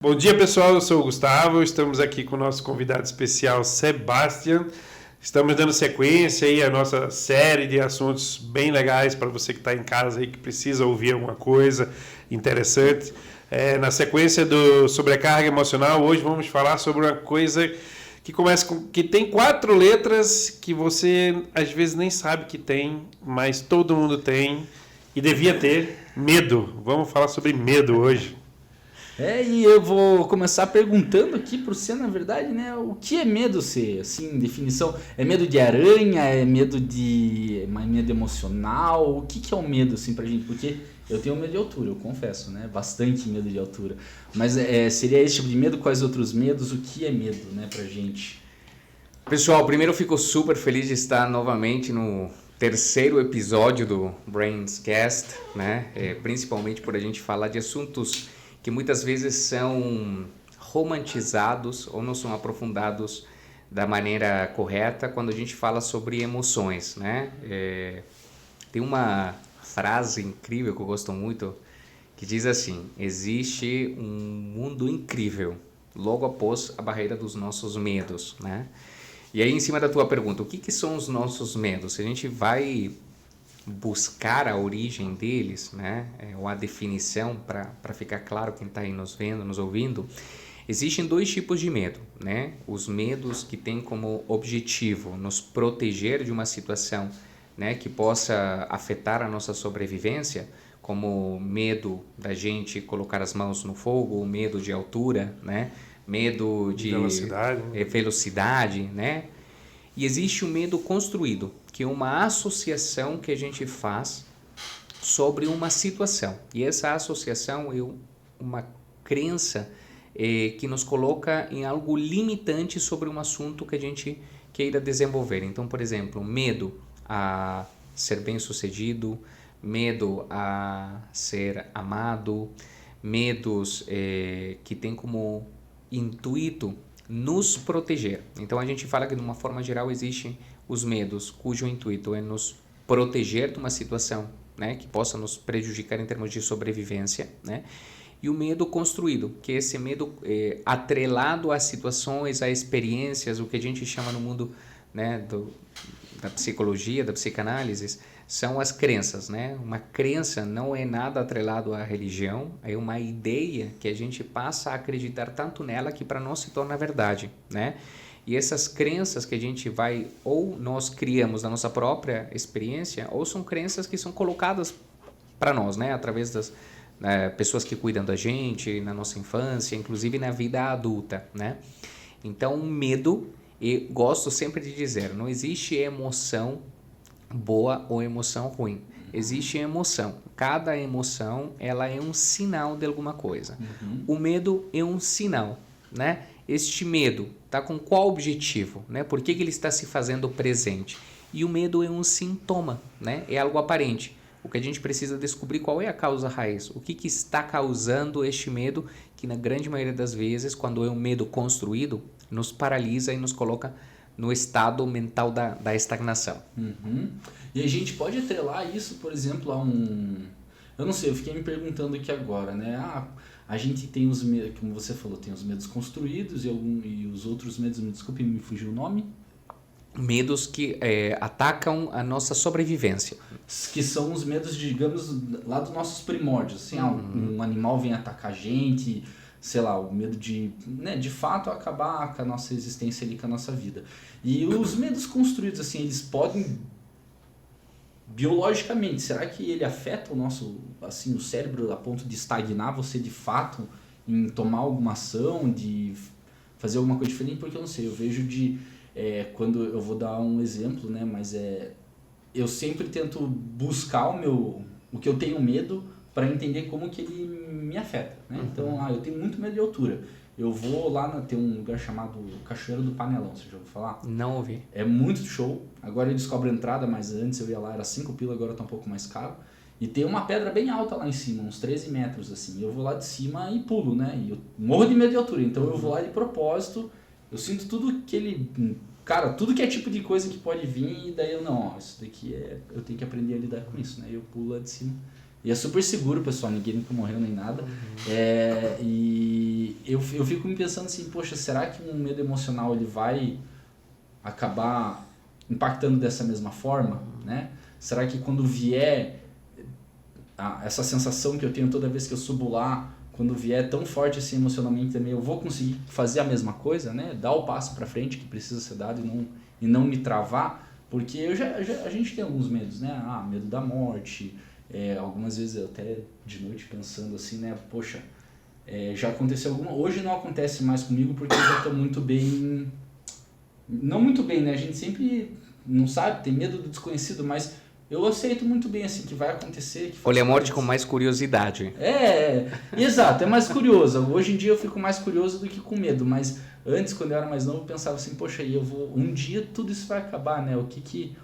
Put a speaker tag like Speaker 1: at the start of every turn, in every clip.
Speaker 1: Bom dia, pessoal. Eu sou o Gustavo. Estamos aqui com o nosso convidado especial, Sebastian. Estamos dando sequência aí à nossa série de assuntos bem legais para você que está em casa e que precisa ouvir alguma coisa interessante. Na sequência do sobrecarga emocional, hoje vamos falar sobre uma coisa que começa com que tem 4 letras que você às vezes nem sabe que tem, mas todo mundo tem e devia ter: medo. Vamos falar sobre medo hoje.
Speaker 2: E eu vou começar perguntando aqui por você, na verdade, né? O que é medo ser, assim, definição? É medo de aranha? É medo emocional? O que é o medo, assim, pra gente? Porque eu tenho medo de altura, eu confesso, né? Bastante medo de altura. Mas seria esse tipo de medo? Quais outros medos? O que é medo, né, pra gente?
Speaker 3: Pessoal, primeiro eu fico super feliz de estar novamente no terceiro episódio do Brainscast, né? Principalmente por a gente falar de assuntos que muitas vezes são romantizados ou não são aprofundados da maneira correta quando a gente fala sobre emoções, né? Tem uma frase incrível que eu gosto muito que diz assim: existe um mundo incrível logo após a barreira dos nossos medos, né? E aí, em cima da tua pergunta, o que são os nossos medos? Se a gente vai buscar a origem deles, né, ou a definição, para ficar claro quem está aí nos vendo, nos ouvindo, existem 2 tipos de medo, né? Os medos que têm como objetivo nos proteger de uma situação, né, que possa afetar a nossa sobrevivência, como medo da gente colocar as mãos no fogo, medo de altura, né? Medo de velocidade, né? E existe o medo construído, que é uma associação que a gente faz sobre uma situação. E essa associação é uma crença que nos coloca em algo limitante sobre um assunto que a gente queira desenvolver. Então, por exemplo, medo a ser bem-sucedido, medo a ser amado, medos que tem como intuito nos proteger. Então a gente fala que de uma forma geral existem os medos cujo intuito é nos proteger de uma situação, né, que possa nos prejudicar em termos de sobrevivência, né? E o medo construído, que é esse medo atrelado a situações, a experiências, o que a gente chama no mundo, né, da psicologia, da psicanálise, são as crenças, né? Uma crença não é nada atrelado à religião, é uma ideia que a gente passa a acreditar tanto nela que para nós se torna verdade, né? E essas crenças que a gente vai, ou nós criamos na nossa própria experiência, ou são crenças que são colocadas para nós, né? Através das pessoas que cuidam da gente, na nossa infância, inclusive na vida adulta, né? Então, medo, e gosto sempre de dizer, não existe emoção boa ou emoção ruim. Existe emoção. Cada emoção, ela é um sinal de alguma coisa. O medo é um sinal, né? Este medo está com qual objetivo, né? Por que ele está se fazendo presente? E o medo é um sintoma, né? É algo aparente. O que a gente precisa descobrir qual é a causa raiz. O que está causando este medo, que na grande maioria das vezes, quando é um medo construído, nos paralisa e nos coloca no estado mental da estagnação.
Speaker 2: E a gente pode atrelar isso, por exemplo, a um... Eu não sei, eu fiquei me perguntando aqui agora, né? A gente tem os medos, como você falou, tem os medos construídos e os outros medos, me desculpe, me fugiu o nome.
Speaker 3: Medos que atacam a nossa sobrevivência.
Speaker 2: Que são os medos, digamos, lá dos nossos primórdios. Assim, um animal vem atacar a gente, sei lá, o medo de, né, de fato acabar com a nossa existência ali, com a nossa vida. E os medos construídos, assim, eles podem, biologicamente, será que ele afeta o nosso, assim, o cérebro a ponto de estagnar você de fato em tomar alguma ação, de fazer alguma coisa diferente? Porque eu não sei, eu vejo quando eu vou dar um exemplo, né, mas eu sempre tento buscar o que eu tenho medo para entender como que ele me afeta, né? Então, eu tenho muito medo de altura. Eu vou lá, tem um lugar chamado Cachoeiro do Panelão, você já ouviu falar?
Speaker 3: Não ouvi.
Speaker 2: É muito show. Agora eu descobri a entrada, mas antes eu ia lá, era 5 pila, agora tá um pouco mais caro. E tem uma pedra bem alta lá em cima, uns 13 metros, assim. Eu vou lá de cima e pulo, né? E eu morro de medo de altura, então eu vou lá de propósito. Eu sinto tudo que ele... Cara, tudo que é tipo de coisa que pode vir, e daí isso daqui eu tenho que aprender a lidar com isso, né? Eu pulo lá de cima E é super seguro, pessoal, ninguém nunca morreu nem nada. E eu fico me pensando assim, poxa, será que um medo emocional ele vai acabar impactando dessa mesma forma, né? Será que quando vier essa sensação que eu tenho toda vez que eu subo lá, quando vier tão forte assim emocionalmente também, eu vou conseguir fazer a mesma coisa, né? Dar o passo para frente que precisa ser dado e não me travar, porque a gente tem alguns medos, né? Medo da morte, algumas vezes eu até de noite pensando assim, né? Poxa, já aconteceu hoje não acontece mais comigo porque eu já estou muito bem, não muito bem, né? A gente sempre não sabe, tem medo do desconhecido, mas eu aceito muito bem assim que vai acontecer.
Speaker 3: Olha a morte com mais curiosidade.
Speaker 2: Exato, é mais curioso. Hoje em dia eu fico mais curioso do que com medo, mas antes, quando eu era mais novo, eu pensava assim, poxa, um dia tudo isso vai acabar, né? O que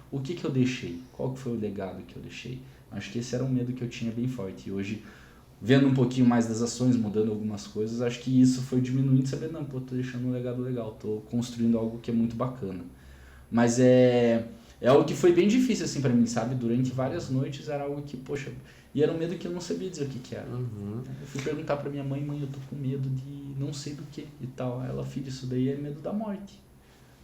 Speaker 2: eu deixei? Qual que foi o legado que eu deixei? Acho que esse era um medo que eu tinha bem forte. E hoje, vendo um pouquinho mais das ações, mudando algumas coisas, acho que isso foi diminuindo, sabendo, não, pô, tô deixando um legado legal, tô construindo algo que é muito bacana. Mas é algo que foi bem difícil assim para mim, sabe? Durante várias noites era algo que, poxa, e era um medo que eu não sabia dizer o que era. Eu fui perguntar para minha mãe, eu tô com medo de não sei do que e tal. Ela, filho, isso daí é medo da morte.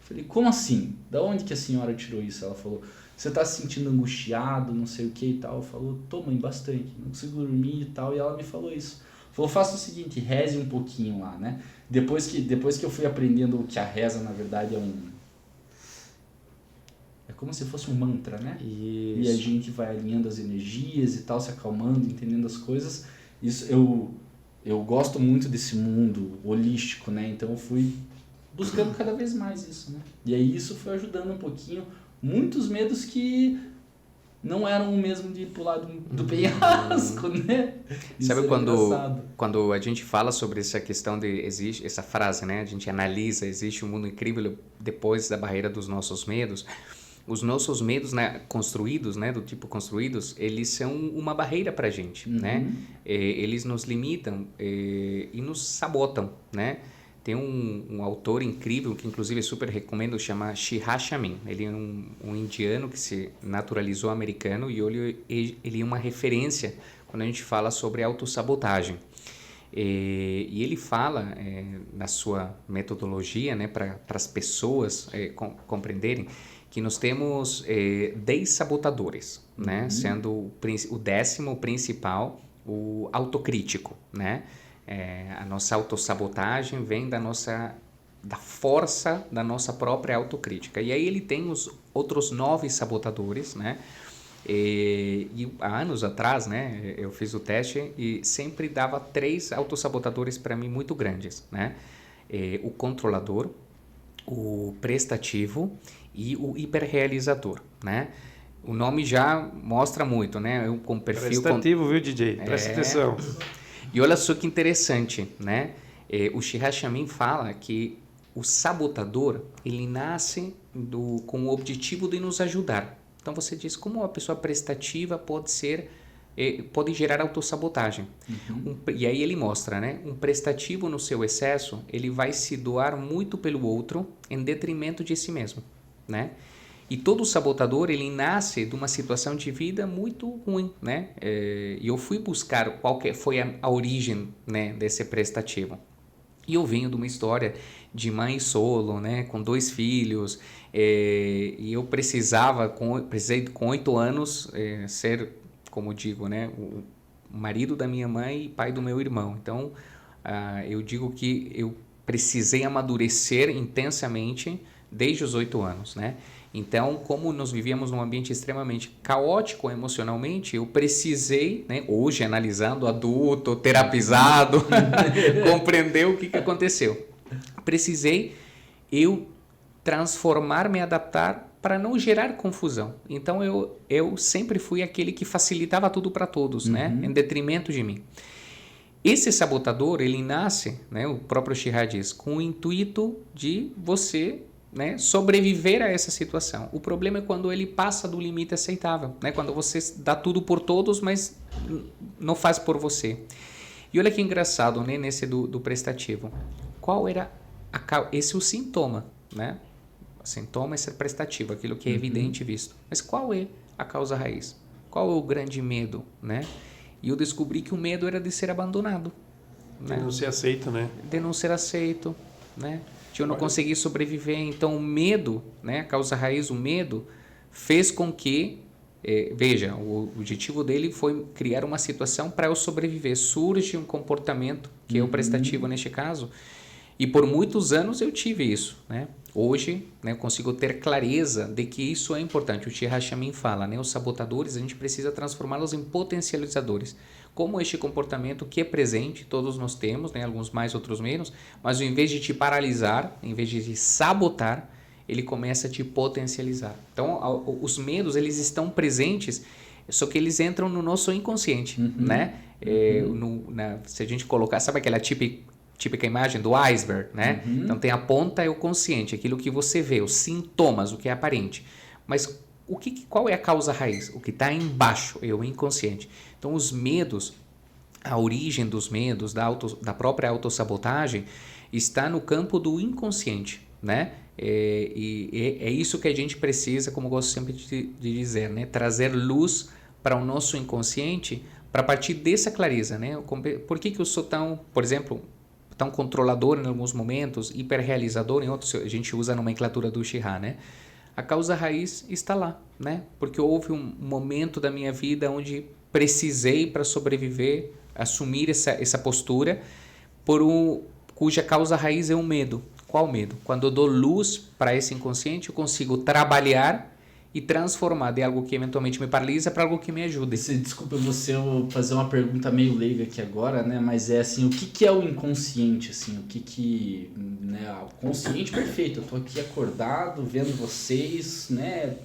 Speaker 2: Eu falei, como assim? Da onde que a senhora tirou isso? Ela falou, você tá se sentindo angustiado, não sei o que e tal. Eu falei, tô, mãe, bastante, não consigo dormir e tal. E ela me falou isso. Falou, faça o seguinte, reze um pouquinho lá, né? Depois que eu fui aprendendo que a reza, na verdade, é como se fosse um mantra, né?
Speaker 3: Isso.
Speaker 2: E a gente vai alinhando as energias e tal, se acalmando, entendendo as coisas. Isso eu gosto muito desse mundo holístico, né? Então eu fui buscando cada vez mais isso, né? E aí isso foi ajudando um pouquinho. Muitos medos que não eram o mesmo de pular do penhasco, né? Isso
Speaker 3: Sabe
Speaker 2: engraçado.
Speaker 3: quando a gente fala sobre essa questão existe essa frase, né? A gente analisa, existe um mundo incrível depois da barreira dos nossos medos. Os nossos medos, né, construídos, né, do tipo construídos, eles são uma barreira para a gente, né? Eles nos limitam e nos sabotam, né? Tem um autor incrível que inclusive eu super recomendo, chama Shiraz Amin. Ele é um indiano que se naturalizou americano e ele é uma referência quando a gente fala sobre autossabotagem. E ele fala na sua metodologia, né, para as pessoas compreenderem que nós temos 10 sabotadores, né? Sendo o 10º principal o autocrítico, né? A nossa autossabotagem vem da força da nossa própria autocrítica. E aí ele tem os outros 9 sabotadores, né? E há anos atrás, né, eu fiz o teste e sempre dava 3 autossabotadores para mim muito grandes, né? O controlador, o prestativo e o hiperrealizador, né? O nome já mostra muito, né? Eu com perfil
Speaker 1: prestativo, viu, DJ? Presta atenção.
Speaker 3: E olha só que interessante, né? O Shiraz Amin fala que o sabotador, ele nasce com o objetivo de nos ajudar. Então você diz, como uma pessoa prestativa pode gerar autossabotagem. E aí ele mostra, né? Um prestativo no seu excesso, ele vai se doar muito pelo outro em detrimento de si mesmo, né? E todo sabotador, ele nasce de uma situação de vida muito ruim, né? E eu fui buscar qual que foi a origem, né, desse prestativo. E eu venho de uma história de mãe solo, né, com 2 filhos, e eu precisei com 8 anos ser, como digo, né, o marido da minha mãe e pai do meu irmão. Então, eu digo que eu precisei amadurecer intensamente desde os 8 anos, né? Então, como nós vivíamos num ambiente extremamente caótico emocionalmente, eu precisei, né, hoje analisando, adulto, terapizado, compreender o que aconteceu. Precisei eu transformar, me adaptar para não gerar confusão. Então, eu sempre fui aquele que facilitava tudo para todos, né, em detrimento de mim. Esse sabotador, ele nasce, né, o próprio Shiraz diz, com o intuito de você, né, sobreviver a essa situação. O problema é quando ele passa do limite aceitável, né, quando você dá tudo por todos, mas não faz por você. E olha que engraçado, né, nesse do prestativo. Qual era esse é o sintoma, né? O sintoma é ser prestativo, aquilo que é evidente e visto. Mas qual é a causa raiz? Qual é o grande medo, né? E eu descobri que o medo era de ser abandonado.
Speaker 1: De não ser aceito, né?
Speaker 3: De não ser aceito, né? De eu não conseguir sobreviver. Então, o medo, né? A causa raiz, o medo, fez com que... veja, o objetivo dele foi criar uma situação para eu sobreviver. Surge um comportamento, que é o prestativo neste caso, e por muitos anos eu tive isso, né? Hoje, né, eu consigo ter clareza de que isso é importante. O Chihashamin fala, né? Os sabotadores, a gente precisa transformá-los em potencializadores. Como este comportamento que é presente, todos nós temos, né? Alguns mais, outros menos, mas em vez de te paralisar, em vez de te sabotar, ele começa a te potencializar. Então, os medos, eles estão presentes, só que eles entram no nosso inconsciente, né? Se a gente colocar, sabe aquela típica imagem do iceberg, né? Então, tem a ponta, é o consciente, aquilo que você vê, os sintomas, o que é aparente. Mas qual é a causa raiz? O que está embaixo é o inconsciente. Então, os medos, a origem dos medos, da própria autossabotagem, está no campo do inconsciente, né? E é isso que a gente precisa, como eu gosto sempre de dizer, né? Trazer luz para o nosso inconsciente para partir dessa clareza, né? Por que eu sou tão, por exemplo, tão controlador em alguns momentos, hiperrealizador em outros? A gente usa a nomenclatura do Shiha, né? A causa raiz está lá, né? Porque houve um momento da minha vida onde precisei, para sobreviver, assumir essa postura, cuja causa raiz é o medo. Qual medo? Quando eu dou luz para esse inconsciente, eu consigo trabalhar e transformar de algo que eventualmente me paralisa para algo que me ajude.
Speaker 2: Desculpa eu fazer uma pergunta meio leiga aqui agora, né? Mas é assim, o que é o inconsciente, assim? Né? O consciente, perfeito. Eu tô aqui acordado, vendo vocês, né?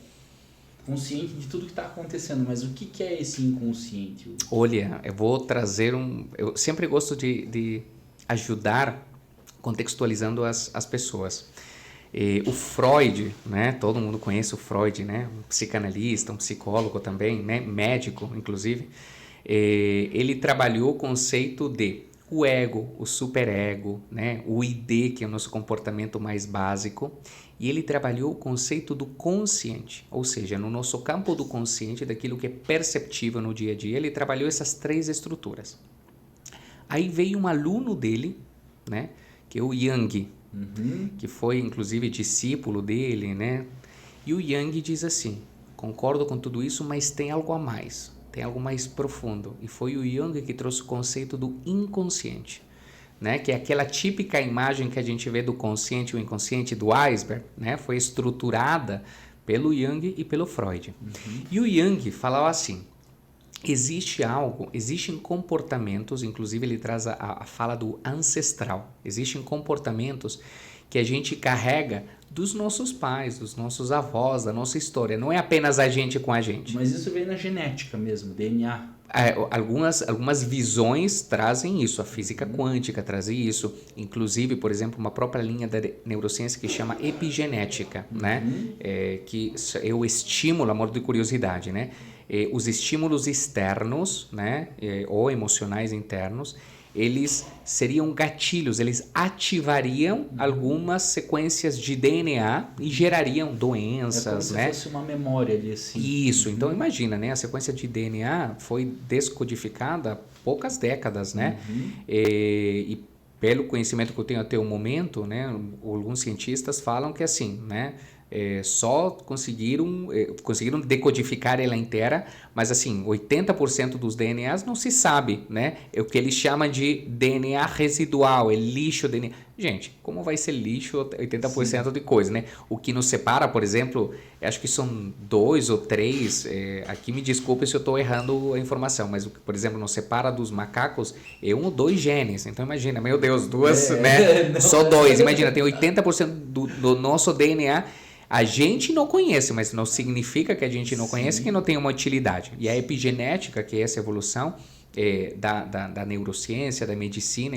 Speaker 2: Consciente de tudo que está acontecendo, mas o que é esse inconsciente?
Speaker 3: Olha, eu vou trazer eu sempre gosto de ajudar contextualizando as pessoas. O Freud, né? Todo mundo conhece o Freud, né? Um psicanalista, um psicólogo também, né? Médico, inclusive. Ele trabalhou o conceito de o ego, o superego, né? O ID, que é o nosso comportamento mais básico, e ele trabalhou o conceito do consciente, ou seja, no nosso campo do consciente, daquilo que é perceptível no dia a dia, ele trabalhou essas 3 estruturas. Aí veio um aluno dele, né? Que é o Jung, que foi inclusive discípulo dele, né? E o Jung diz assim: concordo com tudo isso, mas tem algo a mais, tem algo mais profundo. E foi o Jung que trouxe o conceito do inconsciente, né? Que é aquela típica imagem que a gente vê do consciente e o inconsciente do iceberg, né? Foi estruturada pelo Jung e pelo Freud. E o Jung falava assim: existem comportamentos, inclusive ele traz a fala do ancestral, existem comportamentos que a gente carrega dos nossos pais, dos nossos avós, da nossa história, não é apenas a gente com a gente.
Speaker 2: Mas isso vem na genética mesmo, DNA.
Speaker 3: Algumas visões trazem isso, a física quântica traz isso, inclusive, por exemplo, uma própria linha da neurociência que chama epigenética, né? Que é o estímulo, a modo de curiosidade, né? Os estímulos externos, né? Ou emocionais internos, eles seriam gatilhos, eles ativariam algumas sequências de DNA e gerariam doenças,
Speaker 2: né? Como se fosse uma memória ali, assim.
Speaker 3: Isso, então imagina, né? A sequência de DNA foi descodificada há poucas décadas, né? E pelo conhecimento que eu tenho até o momento, né? Alguns cientistas falam que assim, né? Só conseguiram decodificar ela inteira, mas assim, 80% dos DNAs não se sabe, né? É o que eles chamam de DNA residual, é lixo DNA. Gente, como vai ser lixo 80% Sim. de coisa, né? O que nos separa, por exemplo, acho que são 2 ou 3, aqui me desculpe se eu estou errando a informação, mas o que, por exemplo, nos separa dos macacos é 1 ou 2 genes. Então imagina, meu Deus, né? Só 2, imagina, tem 80% do nosso DNA. A gente não conhece, mas não significa que a gente não conhece que não tem uma utilidade. E a epigenética, que é essa evolução da neurociência, da medicina,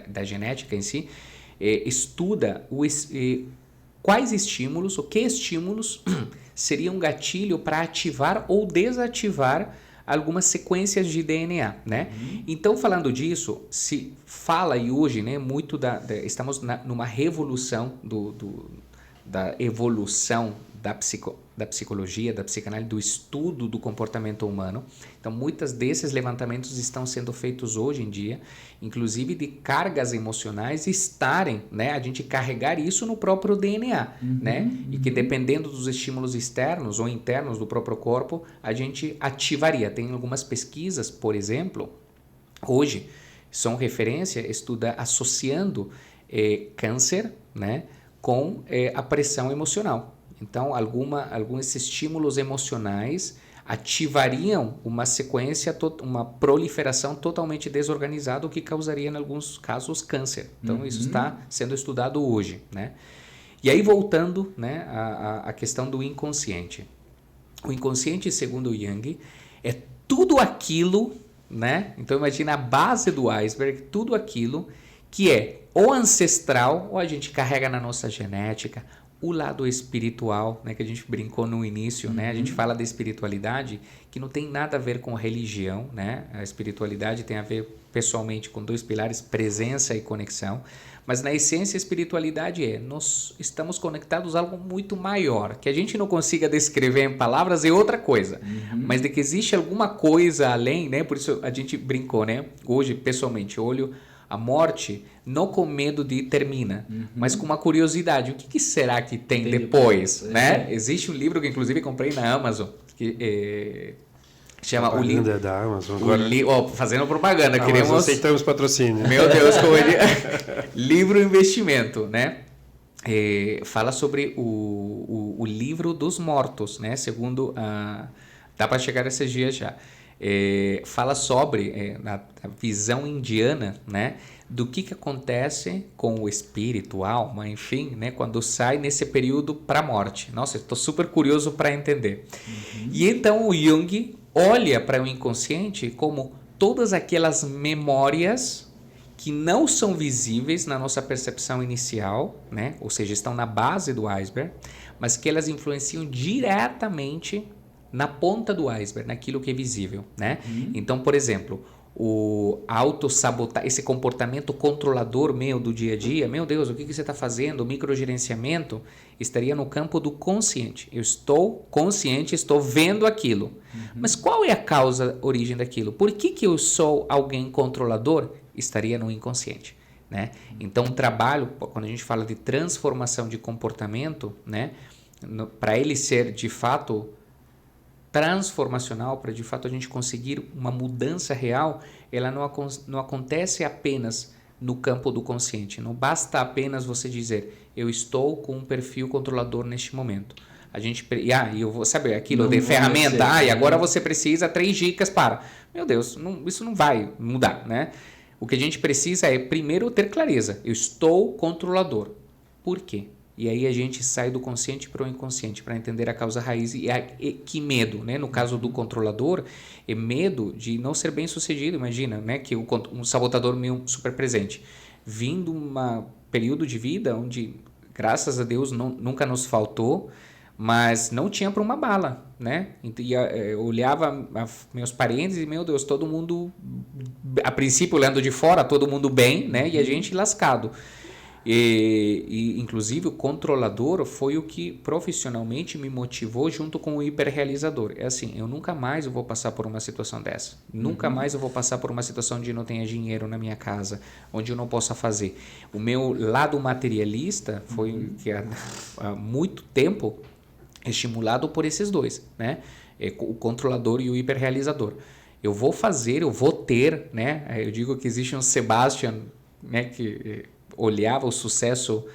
Speaker 3: da genética em si, estuda quais estímulos, ou que estímulos seriam um gatilho para ativar ou desativar algumas sequências de DNA, né? Então, falando disso, se fala e hoje, né, muito estamos numa revolução da evolução da psicologia, da psicanálise, do estudo do comportamento humano. Então, muitos desses levantamentos estão sendo feitos hoje em dia, inclusive de cargas emocionais estarem, né, a gente carregar isso no próprio DNA, né, e que dependendo dos estímulos externos ou internos do próprio corpo, a gente ativaria. Tem algumas pesquisas, por exemplo, hoje, são referência, estuda associando câncer, né, com a pressão emocional. Então, alguns estímulos emocionais ativariam uma sequência, uma proliferação totalmente desorganizada, o que causaria, em alguns casos, câncer. Então, isso está sendo estudado hoje, né? E aí, voltando, né, à questão do inconsciente. O inconsciente, segundo Jung, é tudo aquilo, né? Então, imagina a base do iceberg, tudo aquilo que é ou ancestral, ou a gente carrega na nossa genética, o lado espiritual, né, que a gente brincou no início, né? A gente fala da espiritualidade que não tem nada a ver com religião, né? A espiritualidade tem a ver pessoalmente com 2 pilares, presença e conexão, mas na essência a espiritualidade nós estamos conectados a algo muito maior, que a gente não consiga descrever em palavras é outra coisa, mas de que existe alguma coisa além, né? Por isso a gente brincou, né? Hoje, pessoalmente, eu olho a morte não com medo de termina, mas com uma curiosidade. O que será que tem depois? Né? Existe um livro que inclusive comprei na Amazon, que chama o livro
Speaker 1: da Amazon.
Speaker 3: Fazendo propaganda.
Speaker 1: Amazon,
Speaker 3: queremos...
Speaker 1: aceitamos patrocínio.
Speaker 3: Meu Deus, como ele... Livro Investimento, né? Fala sobre o livro dos mortos, né? Segundo dá para chegar esses dias já. Fala sobre a visão indiana, né, do que acontece com o espírito, alma, enfim, né, quando sai nesse período para a morte. Nossa, estou super curioso para entender. E então o Jung olha para o inconsciente como todas aquelas memórias que não são visíveis na nossa percepção inicial, né, ou seja, estão na base do iceberg, mas que elas influenciam diretamente na ponta do iceberg, naquilo que é visível, né? Então, por exemplo, o autossabotagem, esse comportamento controlador meu do dia a dia, meu Deus, o que você está fazendo? O microgerenciamento estaria no campo do consciente. Eu estou consciente, estou vendo aquilo. Mas qual é a causa, origem daquilo? Por que eu sou alguém controlador? Estaria no inconsciente, né? Então, o trabalho, quando a gente fala de transformação de comportamento, né, para ele ser de fato transformacional, para de fato a gente conseguir uma mudança real, ela não acontece apenas no campo do consciente. Não basta apenas você dizer, eu estou com um perfil controlador neste momento. A gente, eu vou saber aquilo de ferramenta, e agora você precisa 3 dicas para. Meu Deus, isso não vai mudar, né? O que a gente precisa é, primeiro, ter clareza. Eu estou controlador. Por quê? E aí a gente sai do consciente para o inconsciente para entender a causa raiz e que medo, né? No caso do controlador, é medo de não ser bem sucedido. Imagina, né? Que um sabotador meu super presente, vindo um período de vida onde, graças a Deus, nunca nos faltou, mas não tinha para uma bala, né? E eu olhava meus parentes e, meu Deus, todo mundo, a princípio, olhando de fora, todo mundo bem, né? E a gente lascado. E inclusive o controlador foi o que profissionalmente me motivou junto com o hiperrealizador. É assim, eu nunca mais vou passar por uma situação dessa. Nunca mais eu vou passar por uma situação onde não tenha dinheiro na minha casa, onde eu não possa fazer. O meu lado materialista foi que há muito tempo estimulado por esses dois, né? O controlador e o hiperrealizador. Eu vou fazer, eu vou ter, né? Eu digo que existe um Sebastian, né, que olhava o sucesso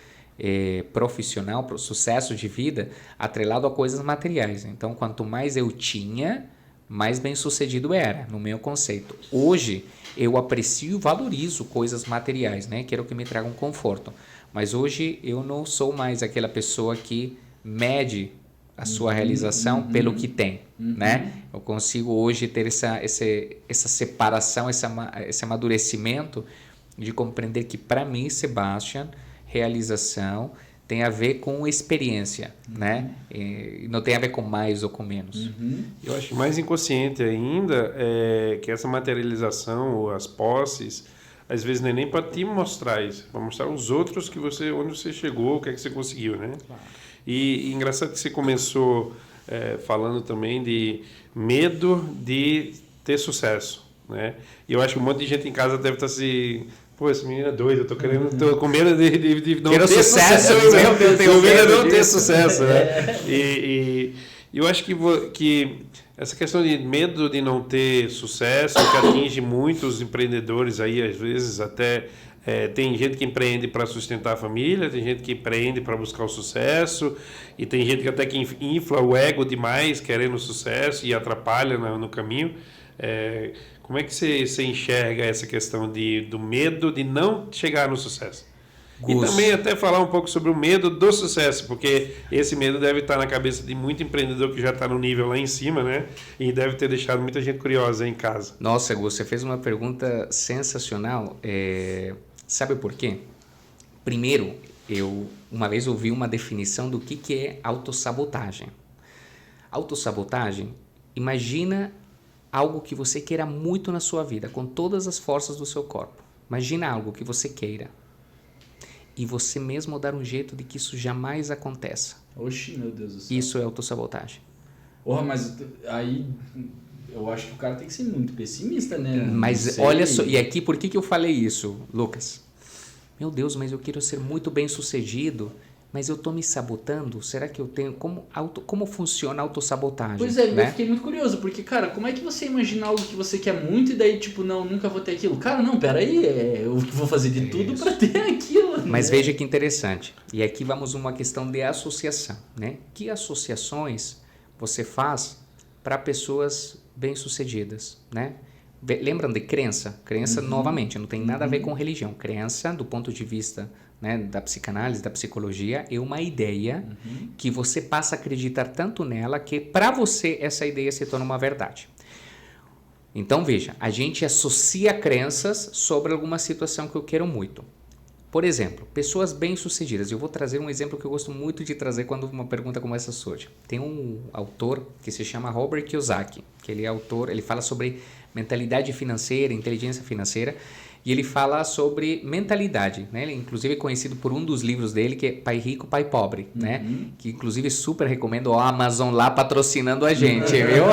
Speaker 3: profissional, o sucesso de vida, atrelado a coisas materiais. Então, quanto mais eu tinha, mais bem sucedido era, no meu conceito. Hoje, eu aprecio e valorizo coisas materiais, né? Quero que me tragam conforto. Mas hoje, eu não sou mais aquela pessoa que mede a sua realização pelo que tem, né? Eu consigo hoje ter essa separação, esse amadurecimento de compreender que, para mim, Sebastian, realização tem a ver com experiência, né? E não tem a ver com mais ou com menos.
Speaker 1: Eu acho mais inconsciente ainda que essa materialização, ou as posses, às vezes não é nem para te mostrar isso, para mostrar os outros que onde você chegou, o que é que você conseguiu, né?
Speaker 2: Claro.
Speaker 1: E engraçado que você começou falando também de medo de ter sucesso, né? E eu acho que um monte de gente em casa deve estar se... Pô, esse menino é doido, eu tô com medo de não ter sucesso. Eu tenho medo de não ter sucesso, né? E eu acho que essa questão de medo de não ter sucesso, que atinge muitos empreendedores aí, às vezes até... tem gente que empreende para sustentar a família, tem gente que empreende para buscar o sucesso, e tem gente que até que infla o ego demais, querendo sucesso, e atrapalha no caminho. Como é que você enxerga essa questão do medo de não chegar no sucesso? E também até falar um pouco sobre o medo do sucesso, porque esse medo deve estar na cabeça de muito empreendedor que já está no nível lá em cima, né? E deve ter deixado muita gente curiosa em casa.
Speaker 3: Nossa, Gus, você fez uma pergunta sensacional. Sabe por quê? Primeiro, eu uma vez ouvi uma definição do que é autossabotagem. Autossabotagem, imagina algo que você queira muito na sua vida, com todas as forças do seu corpo. Imagina algo que você queira. E você mesmo dar um jeito de que isso jamais aconteça.
Speaker 2: Oxi, meu Deus do céu.
Speaker 3: Isso é autossabotagem.
Speaker 2: Porra, mas aí eu acho que o cara tem que ser muito pessimista, né?
Speaker 3: Mas olha só, e aqui por que eu falei isso, Lucas? Meu Deus, mas eu quero ser muito bem sucedido, mas eu tô me sabotando? Será que eu tenho... Como funciona a autossabotagem?
Speaker 2: Pois é,
Speaker 3: né?
Speaker 2: Eu fiquei muito curioso, porque, cara, como é que você imagina algo que você quer muito e daí, tipo, não, nunca vou ter aquilo? Cara, não, peraí, eu vou fazer de tudo pra ter aquilo.
Speaker 3: Mas
Speaker 2: né?
Speaker 3: veja que interessante. E aqui vamos uma questão de associação, né? Que associações você faz para pessoas bem-sucedidas, né? Lembram de crença? Crença, novamente, não tem nada a ver com religião. Crença, do ponto de vista, né, da psicanálise, da psicologia, é uma ideia que você passa a acreditar tanto nela que para você essa ideia se torna uma verdade. Então, veja, a gente associa crenças sobre alguma situação que eu quero muito. Por exemplo, pessoas bem-sucedidas. Eu vou trazer um exemplo que eu gosto muito de trazer quando uma pergunta como essa surge. Tem um autor que se chama Robert Kiyosaki, que ele é autor, ele fala sobre mentalidade financeira, inteligência financeira, e ele fala sobre mentalidade, né? Ele inclusive é conhecido por um dos livros dele, que é Pai Rico, Pai Pobre, né? Que inclusive super recomendo o Amazon lá patrocinando a gente, viu?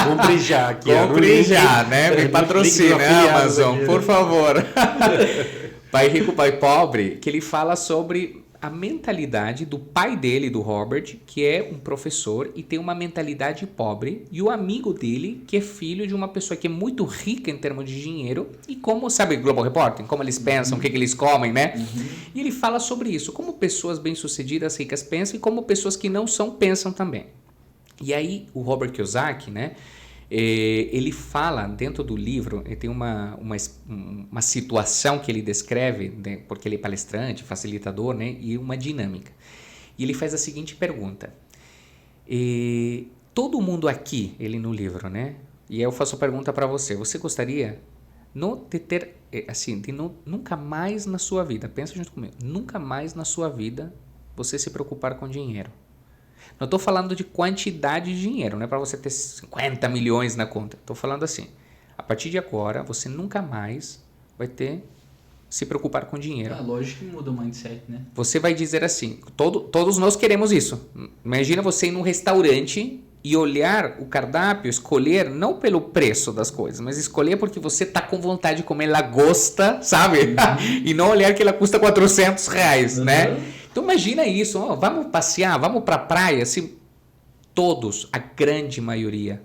Speaker 1: Compre já aqui.
Speaker 3: Compre já, né? Me patrocina, Amazon, por favor. Pai Rico, Pai Pobre, que ele fala sobre a mentalidade do pai dele, do Robert, que é um professor e tem uma mentalidade pobre, e o amigo dele, que é filho de uma pessoa que é muito rica em termos de dinheiro, e como, sabe, Global Reporting, como eles pensam, o que eles comem, né? E ele fala sobre isso, como pessoas bem-sucedidas, ricas pensam, e como pessoas que não são, pensam também. E aí, o Robert Kiyosaki, né? Ele fala dentro do livro, tem uma situação que ele descreve, né, porque ele é palestrante, facilitador, né, e uma dinâmica. E ele faz a seguinte pergunta: todo mundo aqui, ele no livro, né, e eu faço a pergunta para você: você gostaria de ter, assim, de nunca mais na sua vida, pensa junto comigo, nunca mais na sua vida você se preocupar com dinheiro? Não estou falando de quantidade de dinheiro, não é para você ter 50 milhões na conta. Estou falando assim, a partir de agora, você nunca mais vai se preocupar com dinheiro.
Speaker 2: Lógico que muda o mindset, né?
Speaker 3: Você vai dizer assim, todos nós queremos isso. Imagina você ir num restaurante e olhar o cardápio, escolher não pelo preço das coisas, mas escolher porque você está com vontade de comer lagosta, sabe? E não olhar que ela custa R$400, né? Então imagina isso, vamos passear, vamos para a praia, se todos, a grande maioria,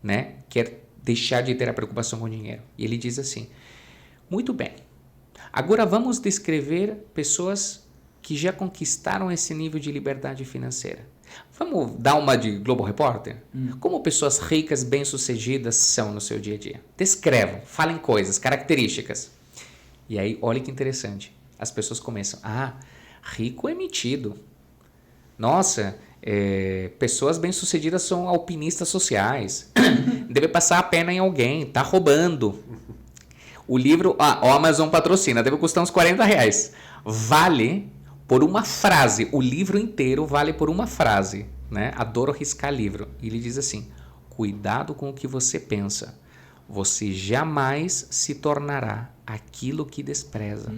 Speaker 3: né, quer deixar de ter a preocupação com dinheiro. E ele diz assim, muito bem, agora vamos descrever pessoas que já conquistaram esse nível de liberdade financeira. Vamos dar uma de Global Reporter? Como pessoas ricas, bem-sucedidas são no seu dia a dia? Descrevam, falem coisas, características. E aí, olha que interessante, as pessoas começam, rico é metido. Nossa, pessoas bem-sucedidas são alpinistas sociais. Deve passar a perna em alguém, tá roubando. O livro, o Amazon patrocina, deve custar uns R$40. Vale por uma frase, o livro inteiro vale por uma frase, né? Adoro riscar livro. E ele diz assim, cuidado com o que você pensa. você jamais se tornará aquilo que despreza.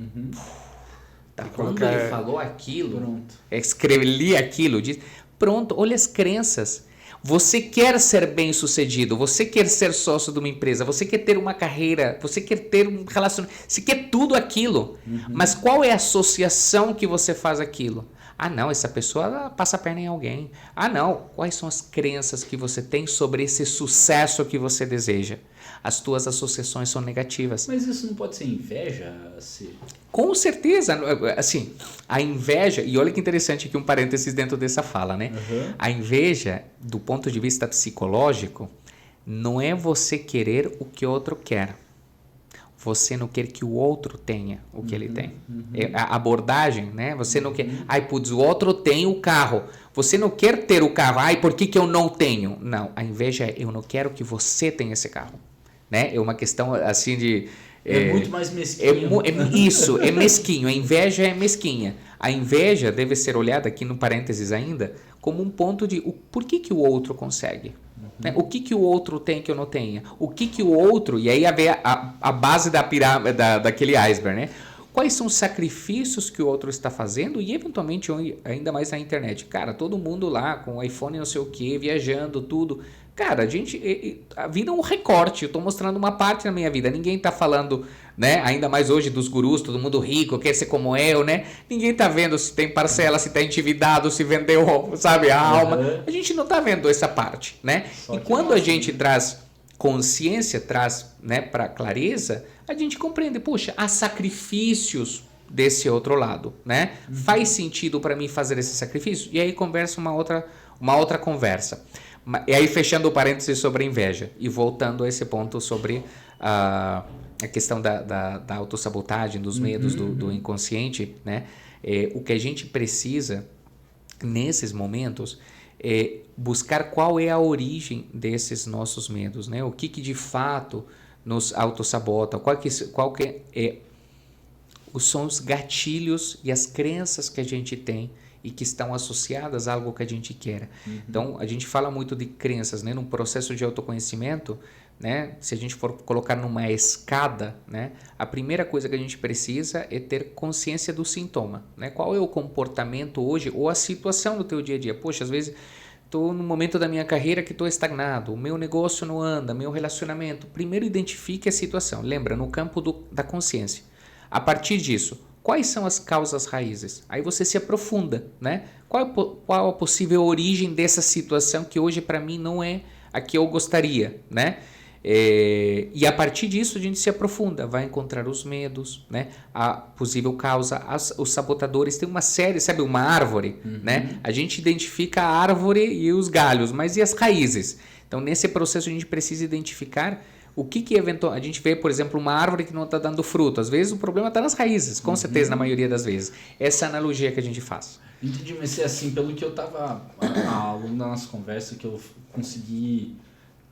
Speaker 3: Tá, quando ele falou aquilo,
Speaker 2: Pronto.
Speaker 3: escrevi aquilo, diz, pronto, olha as crenças. Você quer ser bem-sucedido, você quer ser sócio de uma empresa, você quer ter uma carreira, você quer ter um relacionamento, você quer tudo aquilo. Mas qual é a associação que você faz aquilo? Ah, não, essa pessoa passa a perna em alguém. Ah, não, quais são as crenças que você tem sobre esse sucesso que você deseja? As tuas associações são negativas.
Speaker 2: Mas isso não pode ser inveja,
Speaker 3: Com certeza, assim, a inveja, e olha que interessante aqui um parênteses dentro dessa fala, né? A inveja, do ponto de vista psicológico, não é você querer o que o outro quer. Você não quer que o outro tenha o que ele tem. É a abordagem, né? Você não quer... Ai, putz, o outro tem o carro. Você não quer ter o carro. Ai, por que eu não tenho? Não, a inveja é eu não quero que você tenha esse carro. Né? É uma questão assim de...
Speaker 2: É muito mais mesquinho.
Speaker 3: Isso, é mesquinho. A inveja é mesquinha. A inveja deve ser olhada aqui no parênteses ainda como um ponto de por que o outro consegue. Né? O que o outro tem que eu não tenha? O que o outro... E aí vem a base da pirâmide, daquele iceberg, né? Quais são os sacrifícios que o outro está fazendo e eventualmente ainda mais na internet. Cara, todo mundo lá com iPhone não sei o que, viajando, tudo. Cara, a vida é um recorte. Eu estou mostrando uma parte da minha vida. Ninguém está falando, né? Ainda mais hoje dos gurus, todo mundo rico, quer ser como eu, né? Ninguém está vendo se tem parcela, se está endividado, se vendeu, sabe, a alma. A gente não está vendo essa parte, né? E quando a gente traz consciência, traz, né, para clareza, a gente compreende, poxa, há sacrifícios desse outro lado, né? Faz sentido para mim fazer esse sacrifício? E aí conversa uma outra conversa. E aí fechando o parênteses sobre a inveja e voltando a esse ponto sobre a questão da autossabotagem, dos medos do inconsciente, né? O que a gente precisa nesses momentos é buscar qual é a origem desses nossos medos, né? O que de fato nos autossabota, qual que são os gatilhos e as crenças que a gente tem e que estão associadas a algo que a gente quer. Então, a gente fala muito de crenças, né? Num processo de autoconhecimento, né? Se a gente for colocar numa escada, né? A primeira coisa que a gente precisa é ter consciência do sintoma, né? Qual é o comportamento hoje ou a situação do teu dia a dia? Poxa, às vezes estou no momento da minha carreira que estou estagnado, o meu negócio não anda, meu relacionamento. Primeiro identifique a situação. Lembra, no campo da consciência. A partir disso, quais são as causas raízes? Aí você se aprofunda, né? Qual a possível origem dessa situação que hoje para mim não é a que eu gostaria, né? E a partir disso a gente se aprofunda, vai encontrar os medos, né? A possível causa, os sabotadores. Tem uma série, sabe, uma árvore, né? A gente identifica a árvore e os galhos, mas e as raízes? Então nesse processo a gente precisa identificar o que eventualmente... A gente vê, por exemplo, uma árvore que não está dando fruto. Às vezes o problema está nas raízes, com certeza, na maioria das vezes. Essa analogia que a gente faz.
Speaker 2: Entendi, mas assim, pelo que eu estava ao longo da nossa conversa, que eu consegui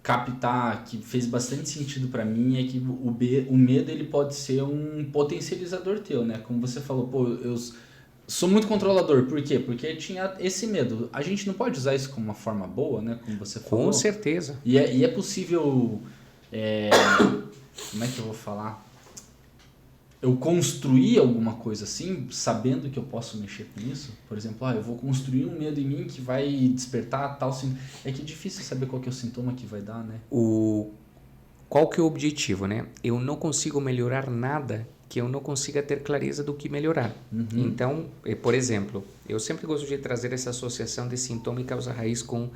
Speaker 2: captar, que fez bastante sentido para mim, é que o medo ele pode ser um potencializador teu, né? Como você falou, pô, eu sou muito controlador. Por quê? Porque tinha esse medo. A gente não pode usar isso como uma forma boa, né? Como você falou.
Speaker 3: Com certeza.
Speaker 2: E é possível... como é que eu vou falar? Eu construir alguma coisa assim, sabendo que eu posso mexer com isso? Por exemplo, eu vou construir um medo em mim que vai despertar tal... É que é difícil saber qual que é o sintoma que vai dar, né?
Speaker 3: Qual que é o objetivo, né? Eu não consigo melhorar nada que eu não consiga ter clareza do que melhorar. Então, por exemplo, eu sempre gosto de trazer essa associação de sintoma e causa raiz com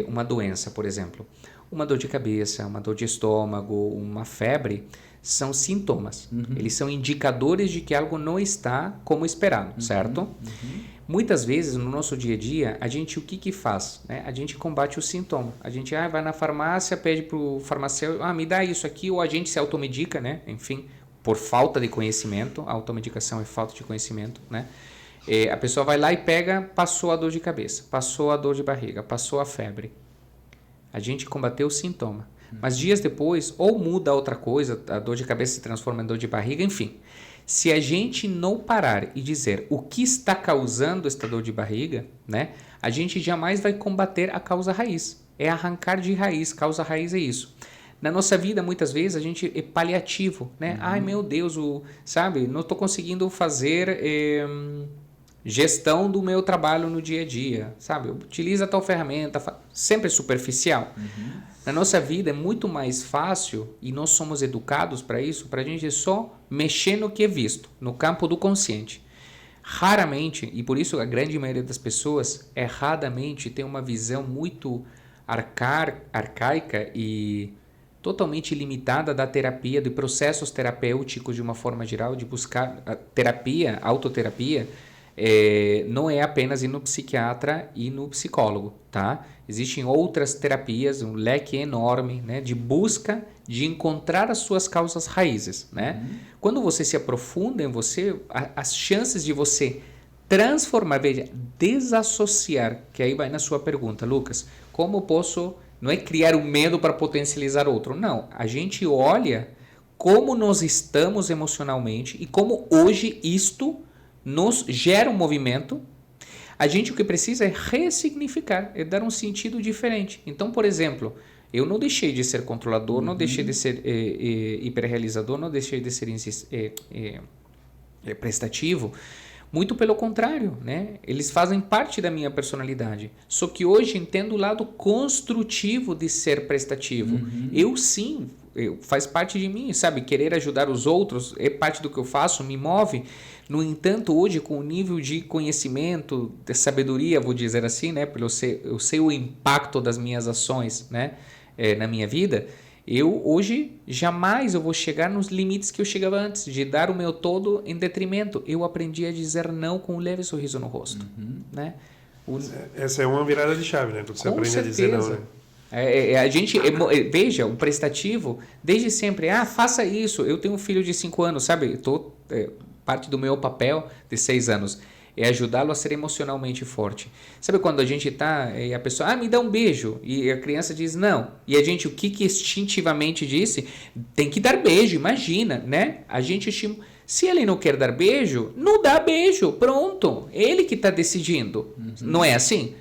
Speaker 3: uma doença, por exemplo. Uma dor de cabeça, uma dor de estômago, uma febre, são sintomas. Eles são indicadores de que algo não está como esperado, certo? Muitas vezes, no nosso dia a dia, a gente o que faz? Né? A gente combate o sintoma. A gente vai na farmácia, pede para o farmacêutico, me dá isso aqui, ou a gente se automedica, né? Enfim, por falta de conhecimento. A automedicação é falta de conhecimento, né? A pessoa vai lá e pega, passou a dor de cabeça, passou a dor de barriga, passou a febre. A gente combateu o sintoma. Mas dias depois, ou muda outra coisa, a dor de cabeça se transforma em dor de barriga, enfim. Se a gente não parar e dizer o que está causando esta dor de barriga, né, a gente jamais vai combater a causa raiz. É arrancar de raiz, causa raiz é isso. Na nossa vida, muitas vezes, a gente é paliativo, né? Ai, meu Deus, sabe? Não estou conseguindo fazer gestão do meu trabalho no dia a dia, sabe? Utiliza tal ferramenta, sempre superficial. Na nossa vida é muito mais fácil, e nós somos educados para isso, para a gente só mexer no que é visto, no campo do consciente. Raramente, e por isso a grande maioria das pessoas erradamente tem uma visão muito arcaica e totalmente limitada da terapia, de processos terapêuticos de uma forma geral, de buscar a terapia, autoterapia, não é apenas ir no psiquiatra e no psicólogo, tá? Existem outras terapias, um leque enorme, né, de busca de encontrar as suas causas raízes, né? Quando você se aprofunda em você, as chances de você transformar, veja, desassociar, que aí vai na sua pergunta, Lucas, como posso, não é criar um medo para potencializar outro, não, a gente olha como nós estamos emocionalmente e como hoje isto nos gera um movimento. A gente o que precisa é ressignificar, é dar um sentido diferente. Então, por exemplo, eu não deixei de ser controlador, não deixei de ser hiperrealizador, não deixei de ser prestativo. Muito pelo contrário, né? Eles fazem parte da minha personalidade. Só que hoje entendo o lado construtivo de ser prestativo. Eu sim, faz parte de mim, sabe? Querer ajudar os outros é parte do que eu faço, me move. No entanto, hoje, com o nível de conhecimento, de sabedoria, vou dizer assim, né? Eu sei o impacto das minhas ações, né? Na minha vida, hoje jamais eu vou chegar nos limites que eu chegava antes, de dar o meu todo em detrimento. Eu aprendi a dizer não com um leve sorriso no rosto, né?
Speaker 1: Essa é uma virada de chave, né? Porque você aprende
Speaker 3: certeza.
Speaker 1: a dizer não, né?
Speaker 3: A gente, veja, o prestativo, desde sempre, faça isso. Eu tenho um filho de 5 anos, sabe? Parte do meu papel de 6 anos é ajudá-lo a ser emocionalmente forte. Sabe quando a gente e a pessoa, me dá um beijo, e a criança diz não, e a gente, o que instintivamente disse? Tem que dar beijo, imagina, né? A gente se ele não quer dar beijo, não dá beijo, pronto, ele que está decidindo, não é assim?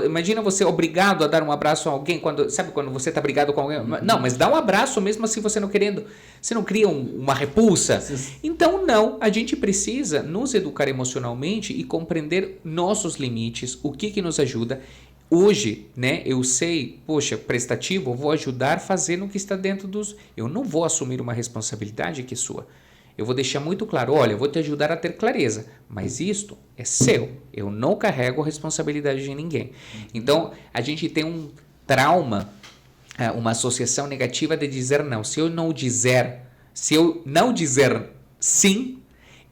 Speaker 3: Imagina você obrigado a dar um abraço a alguém, sabe quando você está brigado com alguém? Não, mas dá um abraço mesmo assim você não querendo. Você não cria uma repulsa? Então não, a gente precisa nos educar emocionalmente e compreender nossos limites, o que nos ajuda. Hoje, né, eu sei, prestativo, eu vou ajudar fazendo o que está dentro Eu não vou assumir uma responsabilidade que é sua. Eu vou deixar muito claro, olha, eu vou te ajudar a ter clareza, mas isto é seu. Eu não carrego a responsabilidade de ninguém. Então, a gente tem um trauma, uma associação negativa de dizer não. Se eu não dizer sim,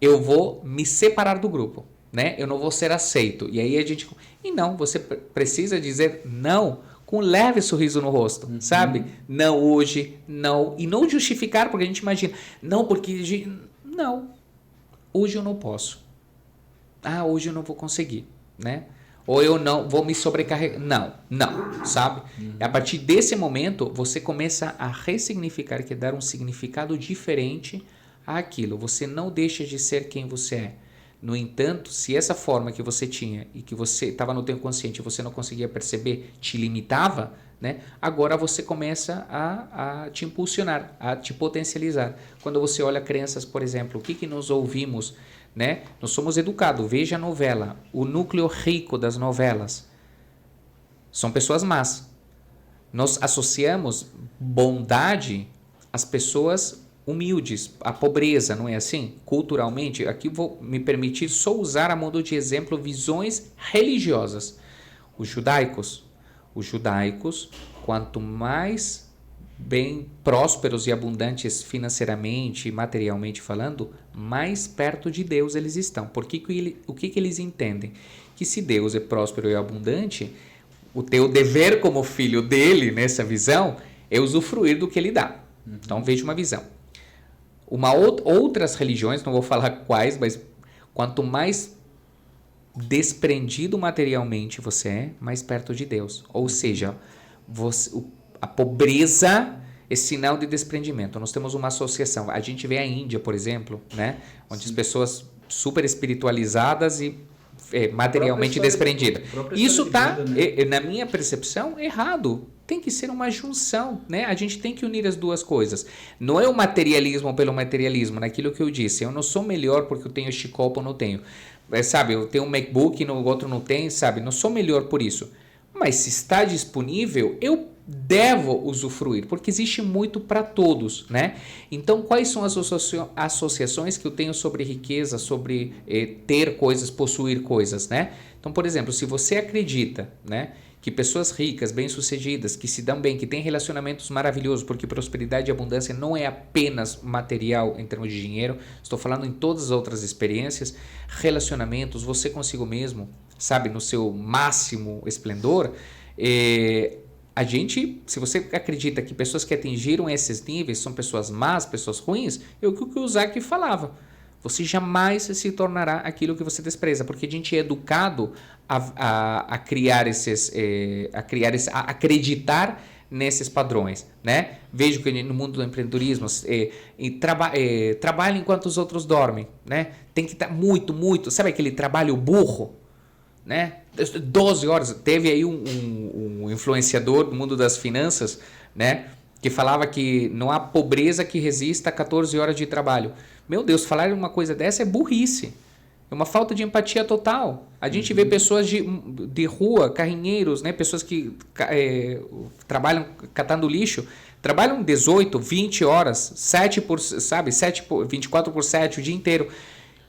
Speaker 3: eu vou me separar do grupo, né? Eu não vou ser aceito. E aí a gente... E não, você precisa dizer não com um leve sorriso no rosto, sabe? Não hoje, não. E não justificar, porque a gente imagina, não, porque... Não, hoje eu não posso. Hoje eu não vou conseguir, né? Ou eu não vou me sobrecarregar. Não, sabe? A partir desse momento, você começa a ressignificar, que é dar um significado diferente àquilo. Você não deixa de ser quem você é. No entanto, se essa forma que você tinha e que você estava no teu consciente e você não conseguia perceber, te limitava, né? Agora você começa a te impulsionar, a te potencializar. Quando você olha crianças, por exemplo, o que nós ouvimos, né? Nós somos educados, veja a novela, o núcleo rico das novelas são pessoas más. Nós associamos bondade às pessoas humildes, a pobreza, não é assim? Culturalmente, aqui vou me permitir só usar a modo de exemplo visões religiosas. Os judaicos, quanto mais bem prósperos e abundantes financeiramente e materialmente falando, mais perto de Deus eles estão. O que eles entendem? Que se Deus é próspero e abundante, o teu dever como filho dele, nessa visão, é usufruir do que ele dá. Então veja uma visão. Outras religiões, não vou falar quais, mas quanto mais desprendido materialmente você é, mais perto de Deus. Ou seja, a pobreza é sinal de desprendimento. Nós temos uma associação. A gente vê a Índia, por exemplo, né? Onde as pessoas super espiritualizadas e materialmente desprendida. Isso está,
Speaker 2: né?
Speaker 3: na minha percepção, errado. Tem que ser uma junção, né? A gente tem que unir as duas coisas. Não é o materialismo pelo materialismo, naquilo que eu disse. Eu não sou melhor porque eu tenho este copo ou não tenho. Sabe, eu tenho um MacBook e o outro não tem, sabe? Não sou melhor por isso. Mas se está disponível, eu devo usufruir, porque existe muito para todos, né? Então, quais são as associações que eu tenho sobre riqueza, sobre ter coisas, possuir coisas, né? Então, por exemplo, se você acredita, né, que pessoas ricas, bem-sucedidas, que se dão bem, que têm relacionamentos maravilhosos, porque prosperidade e abundância não é apenas material em termos de dinheiro, estou falando em todas as outras experiências, relacionamentos, você consigo mesmo, sabe, no seu máximo esplendor, a gente, se você acredita que pessoas que atingiram esses níveis são pessoas más, pessoas ruins, é o que o Zach falava. Você jamais se tornará aquilo que você despreza, porque a gente é educado a criar a acreditar nesses padrões, né? Vejo que no mundo do empreendedorismo trabalha enquanto os outros dormem, né? Tem que estar muito, sabe aquele trabalho burro, né? 12 horas. Teve aí um influenciador do mundo das finanças, né, que falava que não há pobreza que resista a 14 horas de trabalho. Meu Deus, falar uma coisa dessa é burrice. É uma falta de empatia total. A gente vê pessoas de rua, carrinheiros, né, pessoas que trabalham catando lixo, trabalham 18, 20 horas, 24 por 7 o dia inteiro.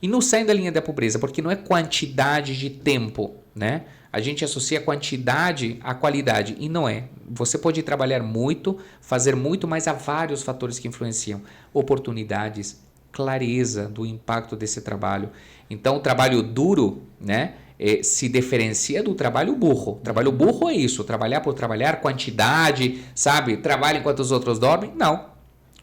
Speaker 3: E não saem da linha da pobreza, porque não é quantidade de tempo, né? A gente associa quantidade à qualidade, e não é. Você pode trabalhar muito, fazer muito, mas há vários fatores que influenciam. Oportunidades, clareza do impacto desse trabalho. Então, o trabalho duro, né, se diferencia do trabalho burro. O trabalho burro é isso, trabalhar por trabalhar, quantidade, sabe? Trabalha enquanto os outros dormem. Não.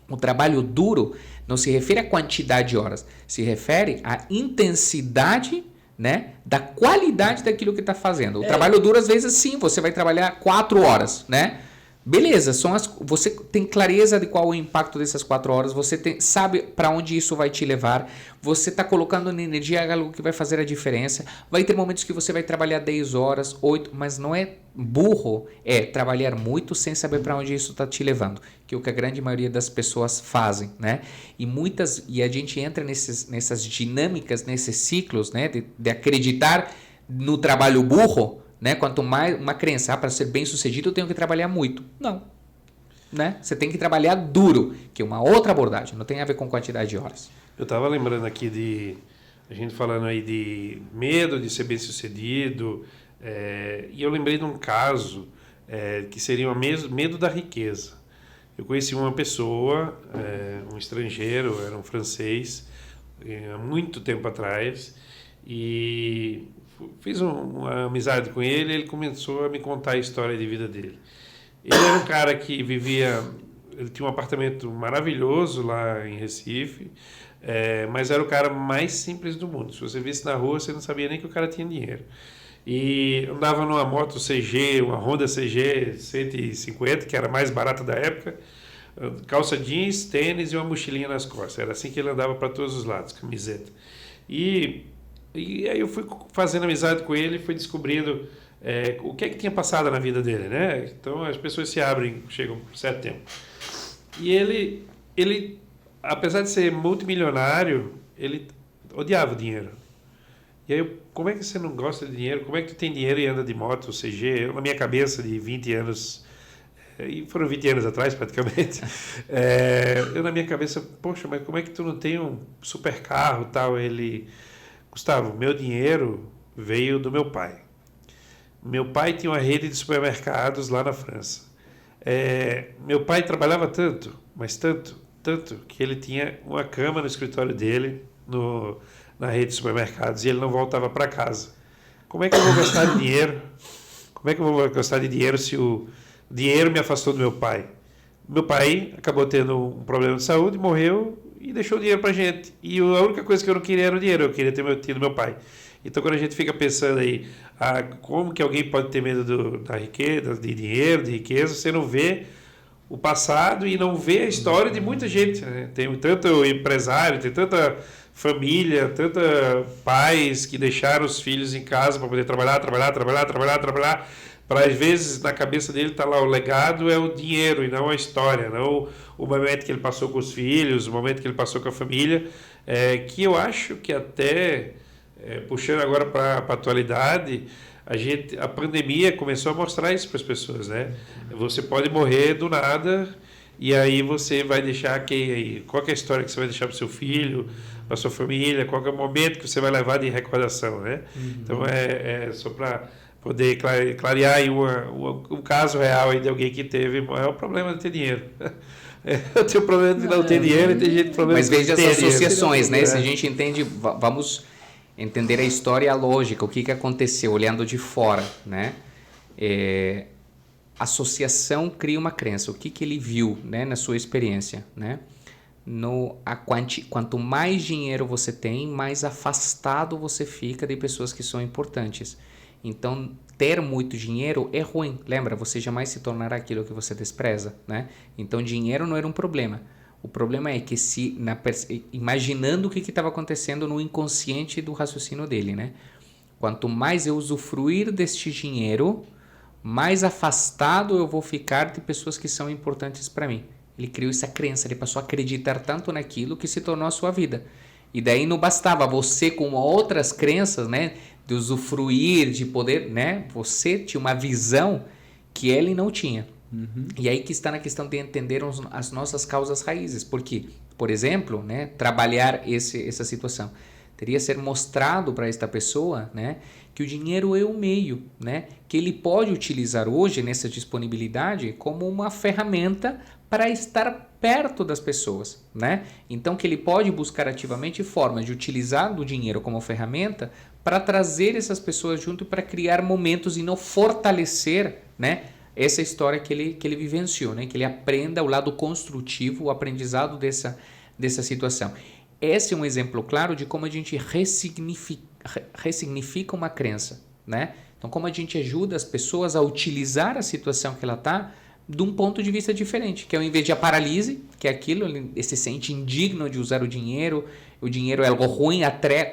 Speaker 3: O trabalho duro não se refere à quantidade de horas, se refere à intensidade, né, da qualidade daquilo que está fazendo. O trabalho duro, às vezes, sim, você vai trabalhar 4 horas, né? Beleza, você tem clareza de qual é o impacto dessas 4 horas, você sabe para onde isso vai te levar, você está colocando na energia algo que vai fazer a diferença. Vai ter momentos que você vai trabalhar 10 horas, 8, mas não é burro, é trabalhar muito sem saber para onde isso está te levando, que é o que a grande maioria das pessoas fazem, né? E a gente entra nessas dinâmicas, nesses ciclos, né, de acreditar no trabalho burro, né? Quanto mais uma crença, para ser bem sucedido eu tenho que trabalhar muito. Não. Né? Você tem que trabalhar duro, que é uma outra abordagem, não tem a ver com quantidade de horas.
Speaker 1: Eu estava lembrando aqui a gente falando aí de medo de ser bem sucedido, e eu lembrei de um caso que seria o medo da riqueza. Eu conheci uma pessoa, um estrangeiro, era um francês, há muito tempo atrás, e fiz uma amizade com ele. Ele começou a me contar a história de vida dele. Ele era um cara que ele tinha um apartamento maravilhoso lá em Recife, mas era o cara mais simples do mundo. Se você visse na rua, você não sabia nem que o cara tinha dinheiro. E andava numa moto CG, uma Honda CG 150, que era a mais barata da época, calça jeans, tênis e uma mochilinha nas costas. Era assim que ele andava para todos os lados, camiseta. E aí eu fui fazendo amizade com ele e fui descobrindo o que é que tinha passado na vida dele, né? Então as pessoas se abrem, chegam por certo tempo. E ele, apesar de ser multimilionário, ele odiava o dinheiro. E aí, como é que você não gosta de dinheiro? Como é que tu tem dinheiro e anda de moto, CG? Eu, na minha cabeça de 20 anos, e foram 20 anos atrás praticamente, eu na minha cabeça, poxa, mas como é que tu não tem um super carro e tal? Ele... Gustavo, meu dinheiro veio do meu pai. Meu pai tinha uma rede de supermercados lá na França. Meu pai trabalhava tanto, mas tanto, que ele tinha uma cama no escritório dele, na rede de supermercados, e ele não voltava para casa. Como é que eu vou gastar de dinheiro? Como é que eu vou gastar de dinheiro se o dinheiro me afastou do meu pai? Meu pai acabou tendo um problema de saúde, morreu e deixou o dinheiro pra gente. E a única coisa que eu não queria era o dinheiro, eu queria ter tido meu pai. Então, quando a gente fica pensando aí, como que alguém pode ter medo da riqueza, de dinheiro, de riqueza, você não vê o passado e não vê a história de muita gente, né? Tem tanto empresário, tem tanta família, tanta pais que deixaram os filhos em casa para poder trabalhar, para às vezes na cabeça dele tá lá o legado é o dinheiro e não a história, não o momento que ele passou com os filhos, o momento que ele passou com a família, que eu acho que até, puxando agora para a atualidade, a pandemia começou a mostrar isso para as pessoas, né? Você pode morrer do nada e aí você vai deixar quem aí? Qual que é a história que você vai deixar para o seu filho, para sua família, qual que é o momento que você vai levar de recordação, né? Então só para poder clarear aí um caso real aí de alguém que teve o problema de ter dinheiro. Eu tenho problema de não ter dinheiro e tem gente com problema
Speaker 3: Mas
Speaker 1: de
Speaker 3: veja
Speaker 1: ter
Speaker 3: as associações,
Speaker 1: dinheiro.
Speaker 3: né? Se a gente entende, vamos entender a história e a lógica, o que aconteceu olhando de fora, né? Associação cria uma crença. O que ele viu, né, na sua experiência, né? Quanto mais dinheiro você tem, mais afastado você fica de pessoas que são importantes. Então, ter muito dinheiro é ruim. Lembra, você jamais se tornará aquilo que você despreza, né? Então, dinheiro não era um problema. O problema é que imaginando o que estava acontecendo no inconsciente do raciocínio dele, né? Quanto mais eu usufruir deste dinheiro, mais afastado eu vou ficar de pessoas que são importantes para mim. Ele criou essa crença, ele passou a acreditar tanto naquilo que se tornou a sua vida. E daí não bastava você com outras crenças, né, de usufruir, de poder, né? Você tinha uma visão que ele não tinha. E aí que está na questão de entender as nossas causas raízes. Porque, por exemplo, né, trabalhar essa situação. Teria ser mostrado para esta pessoa, né, que o dinheiro é o meio, né, que ele pode utilizar hoje nessa disponibilidade como uma ferramenta para estar perto das pessoas, né? Então que ele pode buscar ativamente formas de utilizar o dinheiro como ferramenta para trazer essas pessoas junto para criar momentos e não fortalecer, né, essa história que ele vivenciou, né? Que ele aprenda o lado construtivo, o aprendizado dessa situação. Esse é um exemplo claro de como a gente ressignifica uma crença, né? Então, como a gente ajuda as pessoas a utilizar a situação que ela está de um ponto de vista diferente, que ao invés de a paralise, que é aquilo, ele se sente indigno de usar o dinheiro é algo ruim,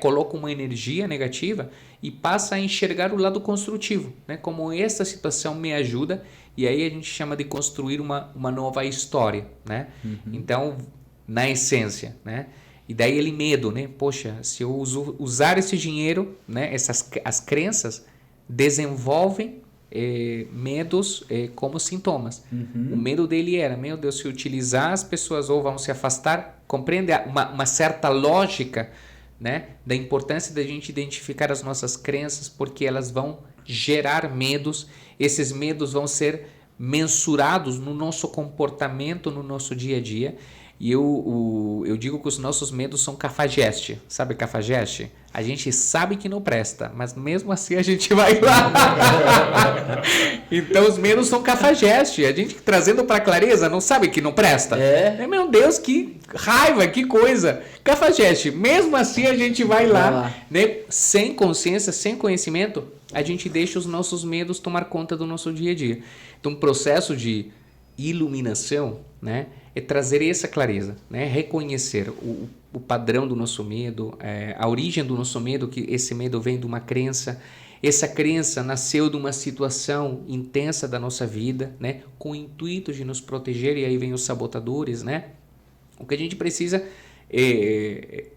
Speaker 3: coloca uma energia negativa e passa a enxergar o lado construtivo, né? Como essa situação me ajuda, e aí a gente chama de construir uma nova história, né? Então, na essência, né? E daí ele medo, né? Poxa, se eu usar esse dinheiro, né? As crenças desenvolvem medos como sintomas. O medo dele era, meu Deus, se utilizar as pessoas ou vão se afastar, compreende uma certa lógica, né? Da importância da gente identificar as nossas crenças, porque elas vão gerar medos, esses medos vão ser mensurados no nosso comportamento, no nosso dia a dia. E eu digo que os nossos medos são cafajeste. Sabe cafajeste? A gente sabe que não presta, mas mesmo assim a gente vai lá. Então os medos são cafajeste. A gente trazendo para clareza não sabe que não presta. Meu Deus, que raiva, que coisa. Cafajeste. Mesmo assim a gente vai lá. Né? Sem consciência, sem conhecimento, a gente deixa os nossos medos tomar conta do nosso dia a dia. Então o processo de iluminação, né, é trazer essa clareza, né, reconhecer o padrão do nosso medo, a origem do nosso medo, que esse medo vem de uma crença, essa crença nasceu de uma situação intensa da nossa vida, né, com o intuito de nos proteger, e aí vem os sabotadores, né. O que a gente precisa é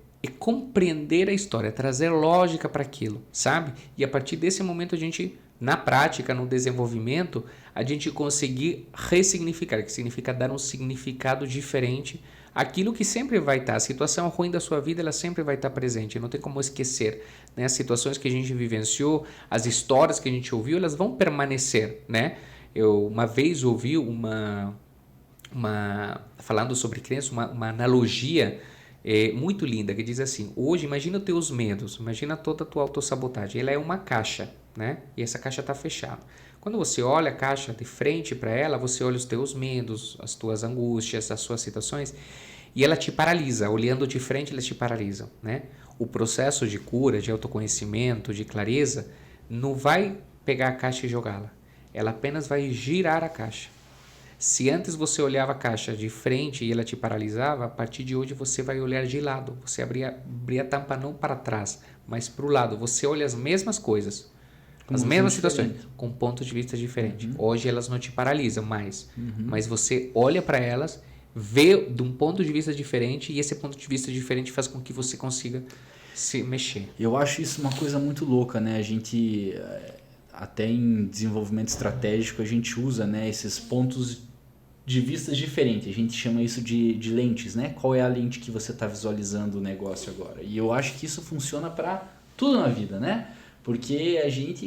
Speaker 3: compreender a história, trazer lógica para aquilo, sabe? E a partir desse momento a gente, na prática, no desenvolvimento, a gente conseguir ressignificar, que significa dar um significado diferente àquilo que sempre vai estar. A situação ruim da sua vida, ela sempre vai estar presente, não tem como esquecer, né? As situações que a gente vivenciou, as histórias que a gente ouviu, elas vão permanecer, né? Eu uma vez ouvi falando sobre crença, uma analogia muito linda, que diz assim: hoje imagina os teus medos, imagina toda a tua autossabotagem, ela é uma caixa, né? E essa caixa está fechada. Quando você olha a caixa de frente para ela, você olha os teus medos, as tuas angústias, as suas situações, e ela te paralisa. Olhando de frente, elas te paralisam, né? O processo de cura, de autoconhecimento, de clareza, não vai pegar a caixa e jogá-la. Ela apenas vai girar a caixa. Se antes você olhava a caixa de frente e ela te paralisava, a partir de hoje você vai olhar de lado. Você abria a tampa não para trás, mas para o lado. Você olha as mesmas coisas, as mesmas situações, com pontos de vista diferentes. Hoje elas não te paralisam mais, mas você olha para elas, vê de um ponto de vista diferente, e esse ponto de vista diferente faz com que você consiga se mexer.
Speaker 2: Eu acho isso uma coisa muito louca, né? A gente, até em desenvolvimento estratégico, a gente usa, né, esses pontos de vistas diferentes. A gente chama isso de lentes, né? Qual é a lente que você está visualizando o negócio agora? E eu acho que isso funciona para tudo na vida, né? Porque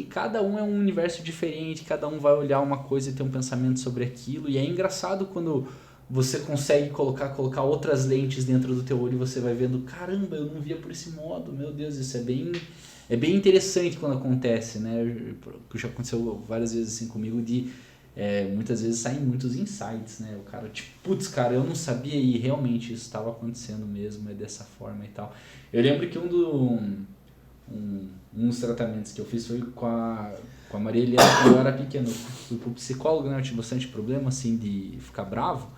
Speaker 2: cada um é um universo diferente, cada um vai olhar uma coisa e ter um pensamento sobre aquilo. E é engraçado quando você consegue colocar outras lentes dentro do teu olho e você vai vendo, caramba, eu não via por esse modo, meu Deus, isso é bem interessante quando acontece, né? Já aconteceu várias vezes assim comigo muitas vezes saem muitos insights, né? O cara, tipo, putz, cara, eu não sabia e realmente isso estava acontecendo mesmo, é dessa forma e tal. Eu lembro que um dos tratamentos que eu fiz foi com a Maria Helena quando eu era pequeno. Eu fui pro psicólogo, né? Eu tinha bastante problema, assim, de ficar bravo.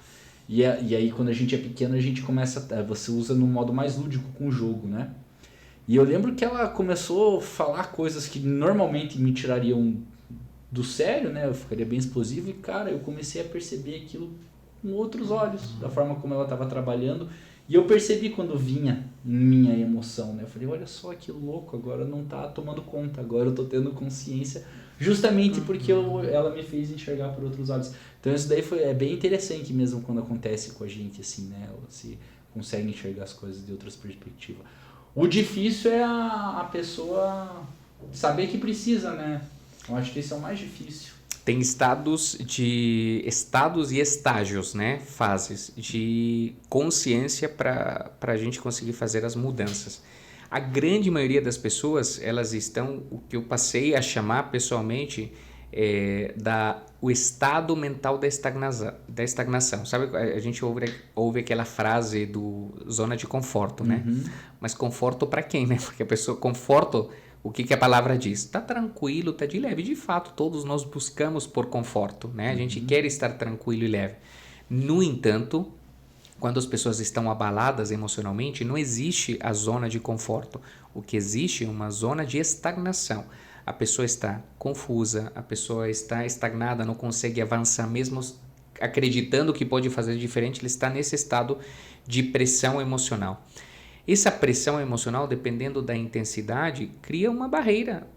Speaker 2: E aí, quando a gente é pequeno, a gente você usa no modo mais lúdico com o jogo, né? E eu lembro que ela começou a falar coisas que normalmente me tirariam do sério, né? Eu ficaria bem explosivo e, cara, eu comecei a perceber aquilo com outros olhos, da forma como ela estava trabalhando. E eu percebi quando vinha minha emoção, né? Eu falei, olha só que louco, agora não tá tomando conta, agora eu tô tendo consciência, justamente porque ela me fez enxergar por outros olhos. Então isso daí é bem interessante mesmo quando acontece com a gente, assim, né? Você consegue enxergar as coisas de outras perspectivas. O difícil é a pessoa saber que precisa, né? Eu acho que esse é o mais difícil.
Speaker 3: Tem estados e estágios, né? Fases de consciência para a gente conseguir fazer as mudanças. A grande maioria das pessoas, elas estão, o que eu passei a chamar pessoalmente, o estado mental da estagnação. Sabe, a gente ouve aquela frase do zona de conforto, né? Mas conforto para quem, né? Porque a pessoa, conforto... O que a palavra diz? Está tranquilo, está de leve. De fato, todos nós buscamos por conforto, né? A gente quer estar tranquilo e leve. No entanto, quando as pessoas estão abaladas emocionalmente, não existe a zona de conforto. O que existe é uma zona de estagnação. A pessoa está confusa, a pessoa está estagnada, não consegue avançar, mesmo acreditando que pode fazer diferente, ele está nesse estado de pressão emocional. Essa pressão emocional, dependendo da intensidade, cria uma barreira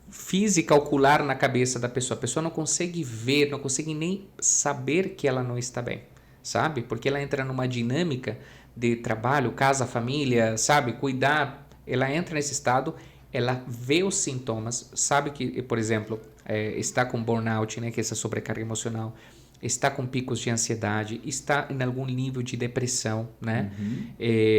Speaker 3: física, ocular na cabeça da pessoa. A pessoa não consegue ver, não consegue nem saber que ela não está bem, sabe? Porque ela entra numa dinâmica de trabalho, casa, família, sabe? Cuidar. Ela entra nesse estado, ela vê os sintomas, sabe que, por exemplo, está com burnout, né? Que é essa sobrecarga emocional. Está com picos de ansiedade, está em algum nível de depressão, né?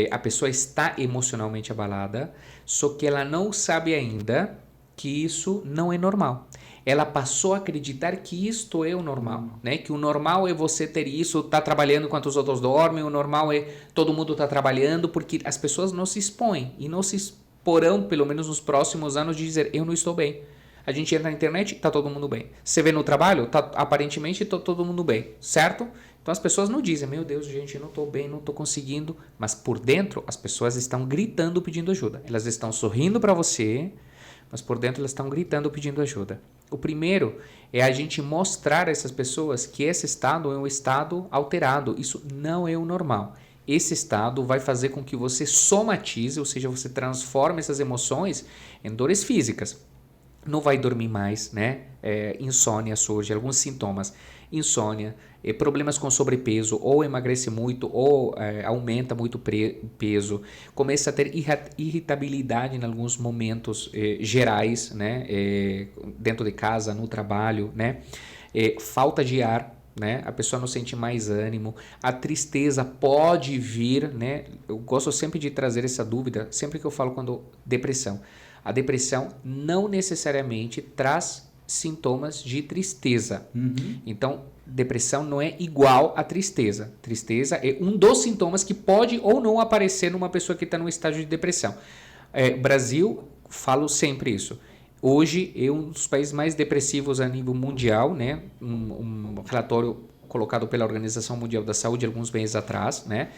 Speaker 3: A pessoa está emocionalmente abalada, só que ela não sabe ainda que isso não é normal. Ela passou a acreditar que isto é o normal, né? Que o normal é você ter isso, estar trabalhando enquanto os outros dormem, o normal é todo mundo estar trabalhando, porque as pessoas não se expõem e não se exporão, pelo menos nos próximos anos, de dizer, eu não estou bem. A gente entra na internet, tá todo mundo bem. Você vê no trabalho, aparentemente tá todo mundo bem, certo? Então as pessoas não dizem, meu Deus, gente, eu não tô bem, não tô conseguindo. Mas por dentro, as pessoas estão gritando pedindo ajuda. Elas estão sorrindo para você, mas por dentro elas estão gritando pedindo ajuda. O primeiro é a gente mostrar a essas pessoas que esse estado é um estado alterado. Isso não é o normal. Esse estado vai fazer com que você somatize, ou seja, você transforme essas emoções em dores físicas. Não vai dormir mais, né? Insônia surge, alguns sintomas. Insônia, problemas com sobrepeso, ou emagrece muito, ou aumenta muito peso. Começa a ter irritabilidade em alguns momentos gerais, né? Dentro de casa, no trabalho, né? Falta de ar, né? A pessoa não sente mais ânimo. A tristeza pode vir, né? Eu gosto sempre de trazer essa dúvida, sempre que eu falo quando depressão. A depressão não necessariamente traz sintomas de tristeza. Então, depressão não é igual a tristeza. Tristeza é um dos sintomas que pode ou não aparecer numa pessoa que está num estágio de depressão. Brasil, falo sempre isso. Hoje é um dos países mais depressivos a nível mundial, né? Um relatório colocado pela Organização Mundial da Saúde alguns meses atrás, né?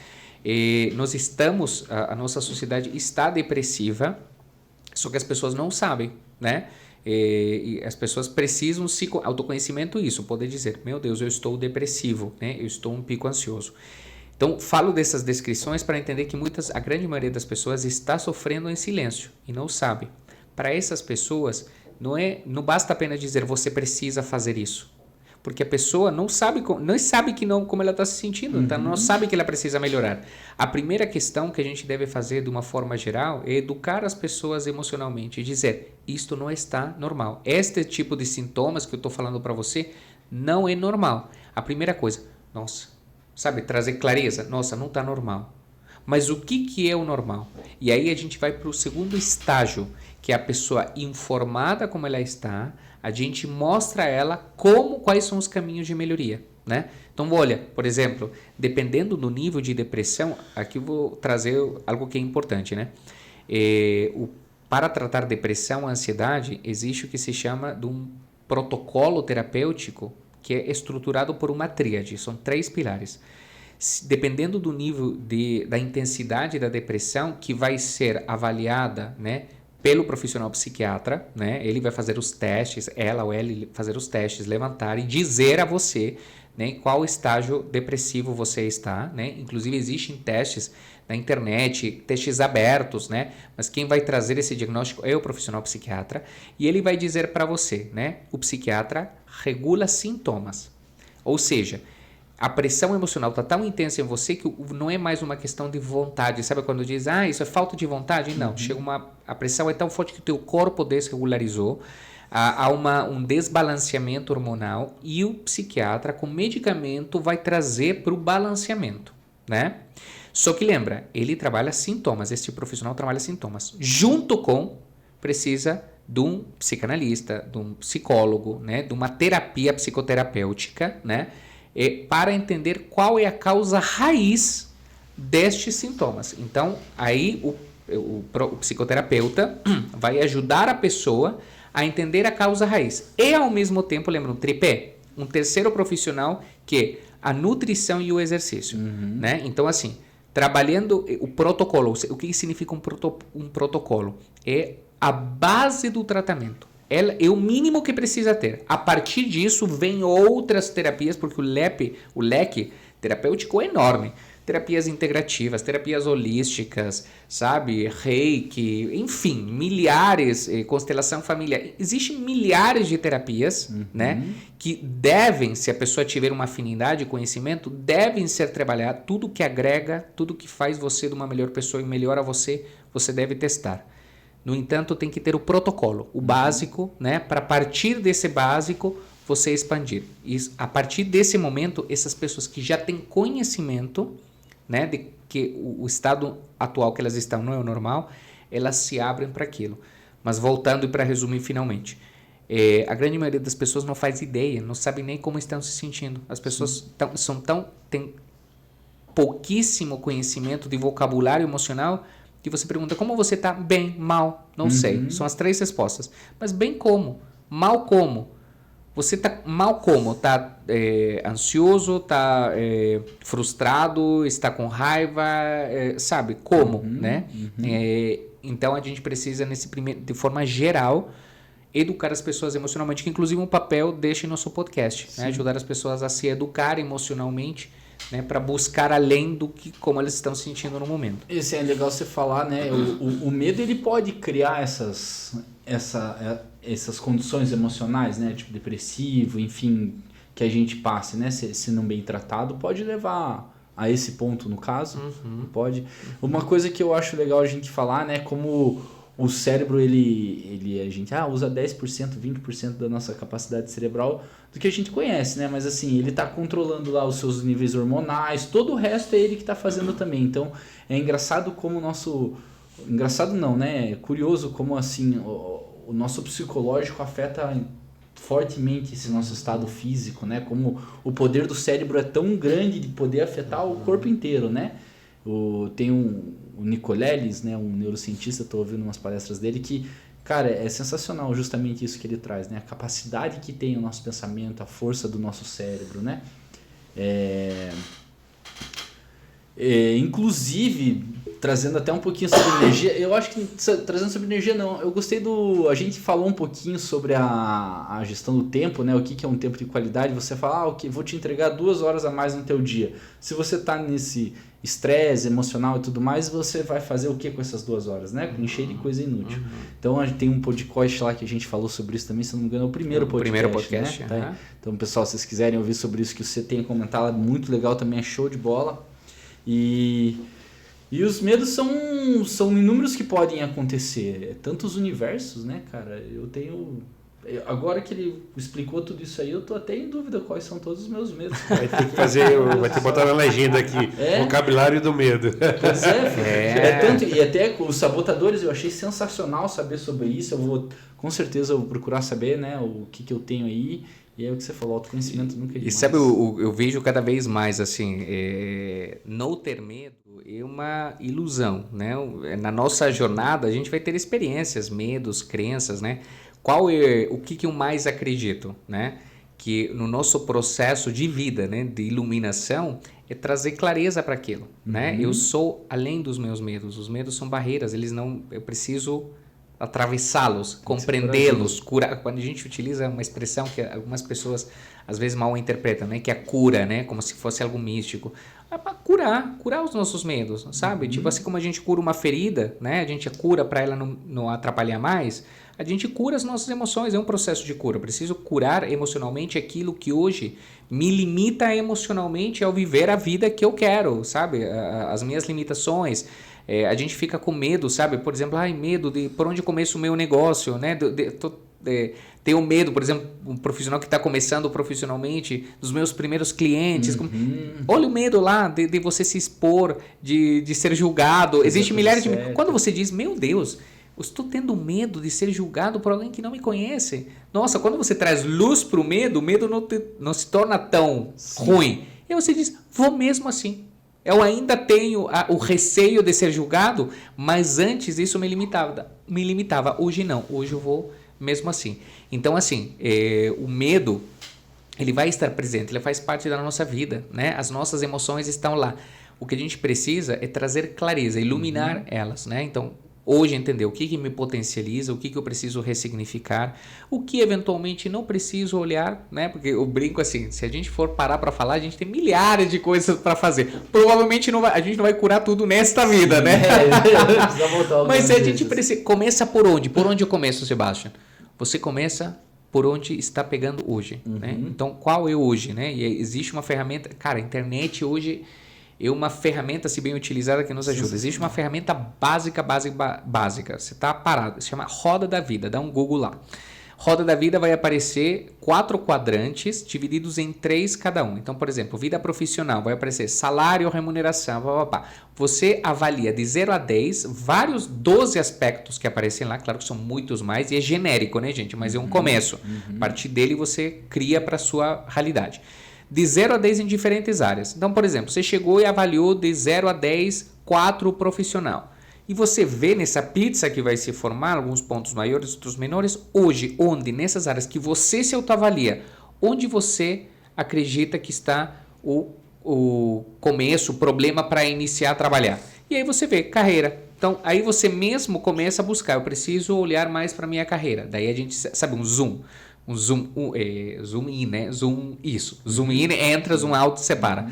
Speaker 3: E a nossa sociedade está depressiva, só que as pessoas não sabem, né? E as pessoas precisam autoconhecimento, isso, poder dizer, meu Deus, eu estou depressivo, né? Eu estou um pico ansioso. Então, falo dessas descrições para entender que a grande maioria das pessoas está sofrendo em silêncio e não sabe. Para essas pessoas, não basta apenas dizer, você precisa fazer isso. Porque a pessoa não sabe como ela está se sentindo, então não sabe que ela precisa melhorar. A primeira questão que a gente deve fazer de uma forma geral é educar as pessoas emocionalmente e dizer, isto não está normal. Este tipo de sintomas que eu estou falando para você não é normal. A primeira coisa, trazer clareza, não está normal. Mas o que é o normal? E aí a gente vai para o segundo estágio, que é a pessoa informada como ela está, a gente mostra a ela quais são os caminhos de melhoria, né? Então, olha, por exemplo, dependendo do nível de depressão, aqui eu vou trazer algo que é importante, né? Para tratar depressão, ansiedade, existe o que se chama de um protocolo terapêutico que é estruturado por uma tríade, são 3 pilares. Dependendo do nível da intensidade da depressão, que vai ser avaliada, né, pelo profissional psiquiatra, né, ele vai fazer os testes, ela ou ele fazer os testes, levantar e dizer a você, né, em qual estágio depressivo você está, né? Inclusive existem testes na internet, testes abertos, né? Mas quem vai trazer esse diagnóstico é o profissional psiquiatra e ele vai dizer para você, né? O psiquiatra regula sintomas, ou seja, a pressão emocional está tão intensa em você que não é mais uma questão de vontade. Sabe quando diz, isso é falta de vontade? Não, a pressão é tão forte que o teu corpo desregularizou, há um desbalanceamento hormonal e o psiquiatra com medicamento vai trazer para o balanceamento, né? Só que lembra, ele trabalha sintomas, esse profissional trabalha sintomas, precisa de um psicanalista, de um psicólogo, né? De uma terapia psicoterapêutica, né? Para entender qual é a causa raiz destes sintomas. Então, aí o psicoterapeuta vai ajudar a pessoa a entender a causa raiz. E, ao mesmo tempo, lembra um tripé? Um terceiro profissional que é a nutrição e o exercício. Né? Então, assim, trabalhando o protocolo, o que significa um protocolo? É a base do tratamento. É o mínimo que precisa ter. A partir disso, vem outras terapias, porque o leque terapêutico é enorme. Terapias integrativas, terapias holísticas, sabe? Reiki, enfim, milhares, constelação familiar. Existem milhares de terapias, né? Que devem, se a pessoa tiver uma afinidade e conhecimento, devem ser trabalhadas. Tudo que agrega, tudo que faz você de uma melhor pessoa e melhora você deve testar. No entanto, tem que ter o protocolo, o básico, né? Para partir desse básico, você expandir. E a partir desse momento, essas pessoas que já têm conhecimento, né, de que o estado atual que elas estão não é o normal, elas se abrem para aquilo. Mas voltando e para resumir finalmente, a grande maioria das pessoas não faz ideia, não sabe nem como estão se sentindo. As pessoas têm pouquíssimo conhecimento de vocabulário emocional. E você pergunta, como você está? Bem, mal, não sei. São as 3 respostas. Mas bem como? Mal como? Você está mal como? Está ansioso? Está frustrado? Está com raiva? Sabe? Como? Né? Então, a gente precisa, de forma geral, educar as pessoas emocionalmente, que inclusive um papel deixa em nosso podcast. Né? Ajudar as pessoas a se educar emocionalmente, né, para buscar além do que como elas estão sentindo no momento.
Speaker 2: Isso é legal você falar, né? O medo ele pode criar essas condições emocionais, né? Tipo depressivo, enfim, que a gente passe, né? Se não bem tratado, pode levar a esse ponto, no caso. Pode. Uma coisa que eu acho legal a gente falar, né? Como o cérebro, a gente usa 10%, 20% da nossa capacidade cerebral do que a gente conhece, né? Mas assim, ele está controlando lá os seus níveis hormonais, todo o resto é ele que está fazendo também. Então, é engraçado como o nosso... Engraçado não, né? É curioso como assim o nosso psicológico afeta fortemente esse nosso estado físico, né? Como o poder do cérebro é tão grande de poder afetar o corpo inteiro, né? Tem o Nicolelis, né, um neurocientista, estou ouvindo umas palestras dele, que, cara, é sensacional justamente isso que ele traz, né, a capacidade que tem o nosso pensamento, a força do nosso cérebro, né, Inclusive, trazendo até um pouquinho sobre energia, eu acho que trazendo sobre energia não, eu gostei a gente falou um pouquinho sobre a gestão do tempo, né? O que é um tempo de qualidade, você fala, ok, vou te entregar 2 horas a mais no teu dia. Se você tá nesse estresse emocional e tudo mais, você vai fazer o que com essas 2 horas, né? Encher de coisa inútil. Então a gente tem um podcast lá que a gente falou sobre isso também, se não me engano, é o primeiro podcast. Né? Tá? Então, pessoal, se vocês quiserem ouvir sobre isso que você tem comentado, é muito legal também, é show de bola. E os medos são inúmeros que podem acontecer, tantos universos, né, cara? Agora que ele explicou tudo isso aí, eu tô até em dúvida quais são todos os meus medos.
Speaker 1: Vai ter que botar na legenda aqui, vocabulário do medo.
Speaker 2: Pois é tanto, e até os sabotadores eu achei sensacional saber sobre isso, com certeza eu vou procurar saber, né, o que eu tenho aí. E é o que você falou, autoconhecimento nunca é demais.
Speaker 3: E sabe, eu vejo cada vez mais assim, não ter medo é uma ilusão, né? Na nossa jornada a gente vai ter experiências, medos, crenças, né? O que eu mais acredito, né? Que no nosso processo de vida, né, de iluminação, é trazer clareza para aquilo, né? Eu sou além dos meus medos, os medos são barreiras, eu preciso atravessá-los, compreendê-los, curar. Quando a gente utiliza uma expressão que algumas pessoas às vezes mal interpretam, né, que é a cura, né, como se fosse algo místico, é para curar os nossos medos, sabe? Tipo assim como a gente cura uma ferida, né, a gente cura para ela não atrapalhar mais, a gente cura as nossas emoções, é um processo de cura. Eu preciso curar emocionalmente aquilo que hoje me limita emocionalmente ao viver a vida que eu quero, sabe? As minhas limitações. A gente fica com medo, sabe? Por exemplo, medo de por onde começa o meu negócio, né? Tenho medo, por exemplo, um profissional que está começando profissionalmente, dos meus primeiros clientes. Olha o medo lá de você se expor, de ser julgado. Existe milhares de... Quando você diz, meu Deus, eu estou tendo medo de ser julgado por alguém que não me conhece. Nossa, quando você traz luz para o medo não se torna tão ruim. E você diz, vou mesmo assim. Eu ainda tenho o receio de ser julgado, mas antes isso me limitava. Hoje não, hoje eu vou mesmo assim. Então, assim, o medo, ele vai estar presente, ele faz parte da nossa vida, né? As nossas emoções estão lá. O que a gente precisa é trazer clareza, iluminar elas, né? Então, hoje entender o que me potencializa, o que eu preciso ressignificar, o que eventualmente não preciso olhar, né? Porque eu brinco assim, se a gente for parar para falar, a gente tem milhares de coisas para fazer. Provavelmente a gente não vai curar tudo nesta vida, né? Mas a gente precisa... Começa por onde? Por onde eu começo, Sebastian? Você começa por onde está pegando hoje, né? Então, qual é hoje, né? E existe uma ferramenta... Cara, a internet hoje... é uma ferramenta, se bem utilizada, que nos ajuda. Existe uma ferramenta básica. Você está parado. Se chama Roda da Vida. Dá um Google lá. Roda da Vida vai aparecer 4 quadrantes divididos em 3 cada um. Então, por exemplo, vida profissional vai aparecer salário, remuneração, Você avalia de 0 a 10 vários 12 aspectos que aparecem lá. Claro que são muitos mais e é genérico, né, gente? Mas é um começo. A partir dele você cria para a sua realidade. De 0 a 10 em diferentes áreas. Então, por exemplo, você chegou e avaliou de 0 a 10, 4 profissional. E você vê nessa pizza que vai se formar, alguns pontos maiores, outros menores, hoje, onde, nessas áreas que você se autoavalia, onde você acredita que está o começo, o problema para iniciar a trabalhar. E aí você vê, carreira. Então, aí você mesmo começa a buscar, eu preciso olhar mais para a minha carreira. Daí a gente, sabe, um zoom in, né? Zoom in, entra, zoom out, separa.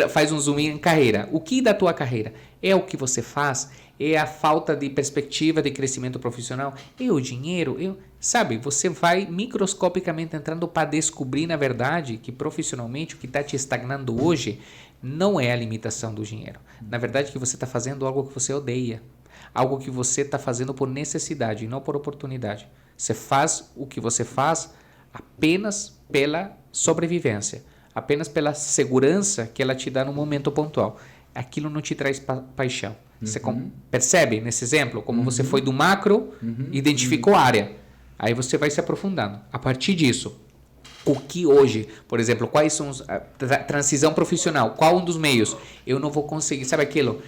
Speaker 3: Faz um zoom in em carreira. O que da tua carreira? É o que você faz? É a falta de perspectiva de crescimento profissional? É o dinheiro? Sabe, você vai microscopicamente entrando para descobrir, na verdade, que profissionalmente o que está te estagnando hoje não é a limitação do dinheiro. Na verdade, que você está fazendo algo que você odeia. Algo que você está fazendo por necessidade e não por oportunidade. Você faz o que você faz apenas pela sobrevivência, apenas pela segurança que ela te dá no momento pontual. Aquilo não te traz paixão. Você percebe nesse exemplo como você foi do macro, identificou a área. Aí você vai se aprofundando. A partir disso, o que hoje, por exemplo, quais são a transição profissional? Qual um dos meios? Eu não vou conseguir, sabe aquilo?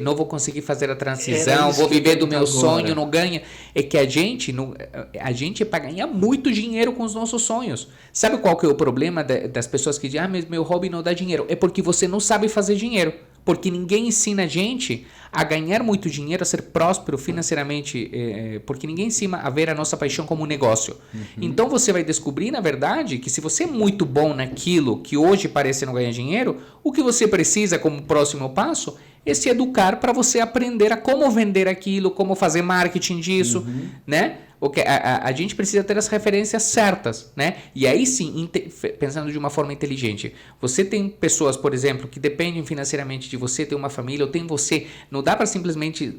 Speaker 3: não vou conseguir fazer a
Speaker 2: Era
Speaker 3: transição,
Speaker 2: isso
Speaker 3: vou
Speaker 2: que eu
Speaker 3: viver do
Speaker 2: ia
Speaker 3: meu
Speaker 2: perguntar agora.
Speaker 3: sonho, não ganha. É que a gente é para ganhar muito dinheiro com os nossos sonhos. Sabe qual que é o problema das pessoas que dizem, mas meu hobby não dá dinheiro? É porque você não sabe fazer dinheiro. Porque ninguém ensina a gente a ganhar muito dinheiro, a ser próspero financeiramente, porque ninguém ensina a ver a nossa paixão como um negócio. Então você vai descobrir, na verdade, que se você é muito bom naquilo que hoje parece não ganhar dinheiro, o que você precisa como próximo passo é se educar para você aprender a como vender aquilo, como fazer marketing disso, né? A gente precisa ter as referências certas, né? E aí sim, pensando de uma forma inteligente, você tem pessoas, por exemplo, que dependem financeiramente de você, tem uma família, ou tem você, não dá para simplesmente,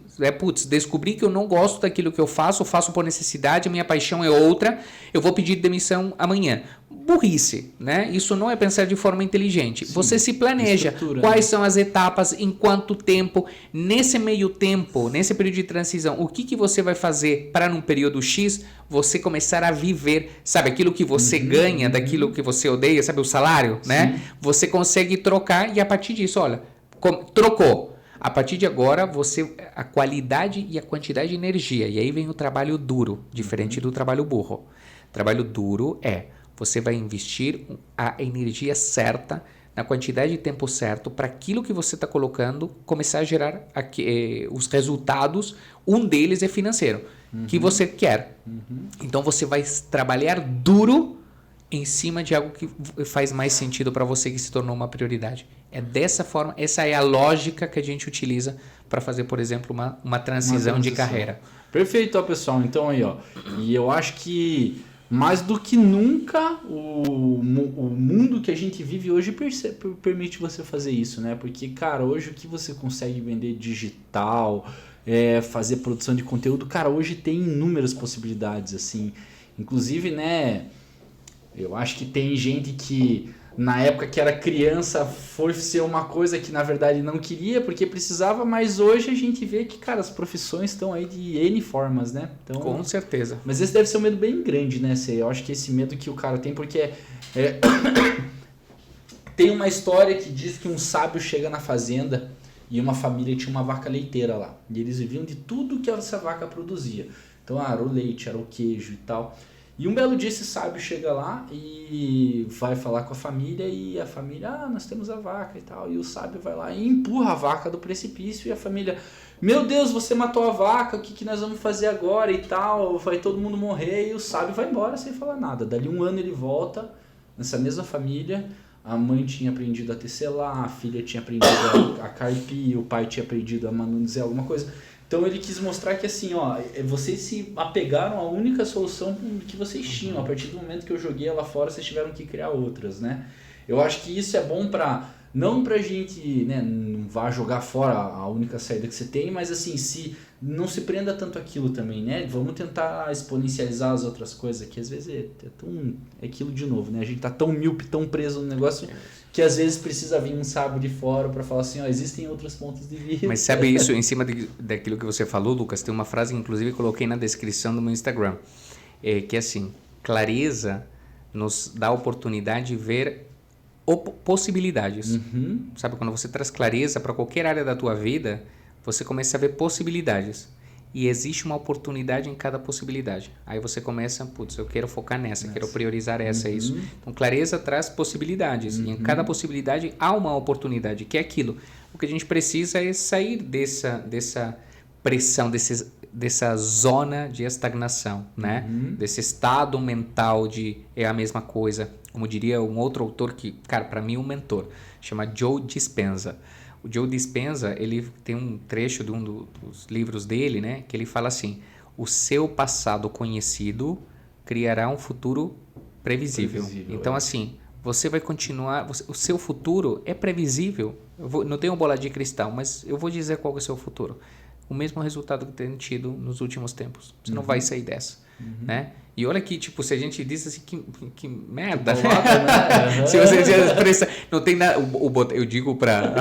Speaker 3: descobrir que eu não gosto daquilo que eu faço por necessidade, a minha paixão é outra, eu vou pedir demissão amanhã. Burrice, né? Isso não é pensar de forma inteligente. Sim, você se planeja quais são as etapas, em quanto tempo, nesse meio tempo, nesse período de transição, o que você vai fazer para num período X você começar a viver, sabe, aquilo que você ganha, daquilo que você odeia, sabe, o salário, né? Você consegue trocar e a partir disso, olha, trocou. A partir de agora, a qualidade e a quantidade de energia, e aí vem o trabalho duro, diferente do trabalho burro. Trabalho duro você vai investir a energia certa, na quantidade de tempo certo, para aquilo que você está colocando começar a gerar os resultados. Um deles é financeiro, que você quer. Então você vai trabalhar duro em cima de algo que faz mais sentido para você, que se tornou uma prioridade. É dessa forma, essa é a lógica que a gente utiliza para fazer, por exemplo, uma transição de carreira.
Speaker 2: Perfeito, ó, pessoal. Então aí, ó, e eu acho que mais do que nunca o mundo que a gente vive hoje permite você fazer isso, né? Porque, cara, hoje o que você consegue vender digital, fazer produção de conteúdo, cara, hoje tem inúmeras possibilidades, assim. Inclusive, né, eu acho que tem gente que na época que era criança foi ser uma coisa que na verdade não queria porque precisava, mas hoje a gente vê que, cara, as profissões estão aí de N formas, né? Então,
Speaker 3: com certeza.
Speaker 2: Mas esse deve ser um medo bem grande, né? Eu acho que esse medo que o cara tem, porque tem uma história que diz que um sábio chega na fazenda e uma família tinha uma vaca leiteira lá. E eles viviam de tudo que essa vaca produzia. Então, era o leite, era o queijo e tal. E um belo dia esse sábio chega lá e vai falar com a família e a família, nós temos a vaca e tal. E o sábio vai lá e empurra a vaca do precipício e a família, meu Deus, você matou a vaca, o que nós vamos fazer agora e tal? Vai todo mundo morrer e o sábio vai embora sem falar nada. Dali um ano ele volta nessa mesma família, a mãe tinha aprendido a tecelar, a filha tinha aprendido a carpir, o pai tinha aprendido a manusear alguma coisa. Então ele quis mostrar que assim, ó, vocês se apegaram à única solução que vocês tinham. A partir do momento que eu joguei ela fora, vocês tiveram que criar outras, né? Eu acho que isso é bom não pra gente, né, não vá jogar fora a única saída que você tem, mas assim, não se prenda tanto aquilo também, né? Vamos tentar exponencializar as outras coisas, que às vezes é aquilo de novo, né? A gente tá tão míope, tão preso no negócio, que às vezes precisa vir um sábio de fora para falar assim, ó, existem outros pontos de vista.
Speaker 3: Mas sabe isso, em cima daquilo que você falou, Lucas, tem uma frase que inclusive coloquei na descrição do meu Instagram, que é assim, clareza nos dá a oportunidade de ver possibilidades. Sabe, quando você traz clareza para qualquer área da tua vida, você começa a ver possibilidades. E existe uma oportunidade em cada possibilidade. Aí você começa, eu quero focar nessa, quero priorizar essa, isso. Então, clareza traz possibilidades. E em cada possibilidade há uma oportunidade, que é aquilo. O que a gente precisa é sair dessa pressão, dessa zona de estagnação, né? Desse estado mental de é a mesma coisa. Como diria um outro autor que, cara, para mim é um mentor, chama Joe Dispenza. O Joe Dispenza, ele tem um trecho de um dos livros dele, né, que ele fala assim, o seu passado conhecido criará um futuro previsível. Então, assim, você vai continuar, o seu futuro é previsível. Não tenho bola de cristal, mas eu vou dizer qual é o seu futuro. O mesmo resultado que tem tido nos últimos tempos. Você não vai sair dessa, né? E olha que, tipo, se a gente diz assim, que merda, né? Se você expressa, não tem nada, eu digo para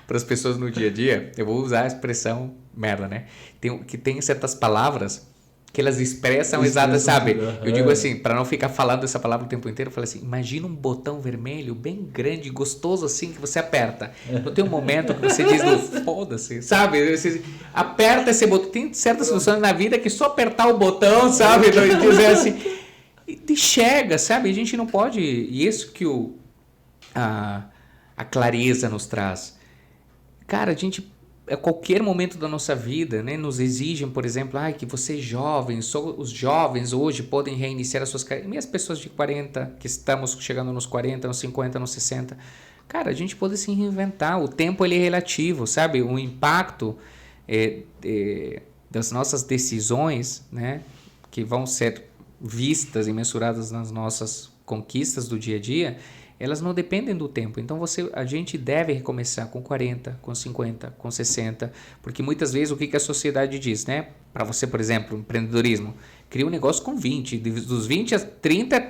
Speaker 3: as pessoas no dia a dia, eu vou usar a expressão merda, né? Tem certas palavras que elas expressam exatas, sabe? Eu digo assim, para não ficar falando essa palavra o tempo inteiro, eu falo assim, imagina um botão vermelho bem grande, gostoso assim, que você aperta. Então tem um momento que você diz, foda-se, sabe? Você aperta esse botão. Tem certas situações na vida que só apertar o botão, sabe? Dizer assim, e chega, sabe? A gente não pode... E isso que a clareza nos traz. Cara, a gente... A qualquer momento da nossa vida, né, nos exigem, por exemplo, que você é jovem, só os jovens hoje podem reiniciar as suas carreiras. E as pessoas de 40, que estamos chegando nos 40, nos 50, nos 60. Cara, a gente pode se reinventar. O tempo ele é relativo, sabe? O impacto das nossas decisões, né, que vão ser vistas e mensuradas nas nossas conquistas do dia a dia, elas não dependem do tempo. Então a gente deve recomeçar com 40, com 50, com 60, porque muitas vezes o que a sociedade diz, né? Para você, por exemplo, empreendedorismo, cria um negócio com 20, dos 20 a 30 é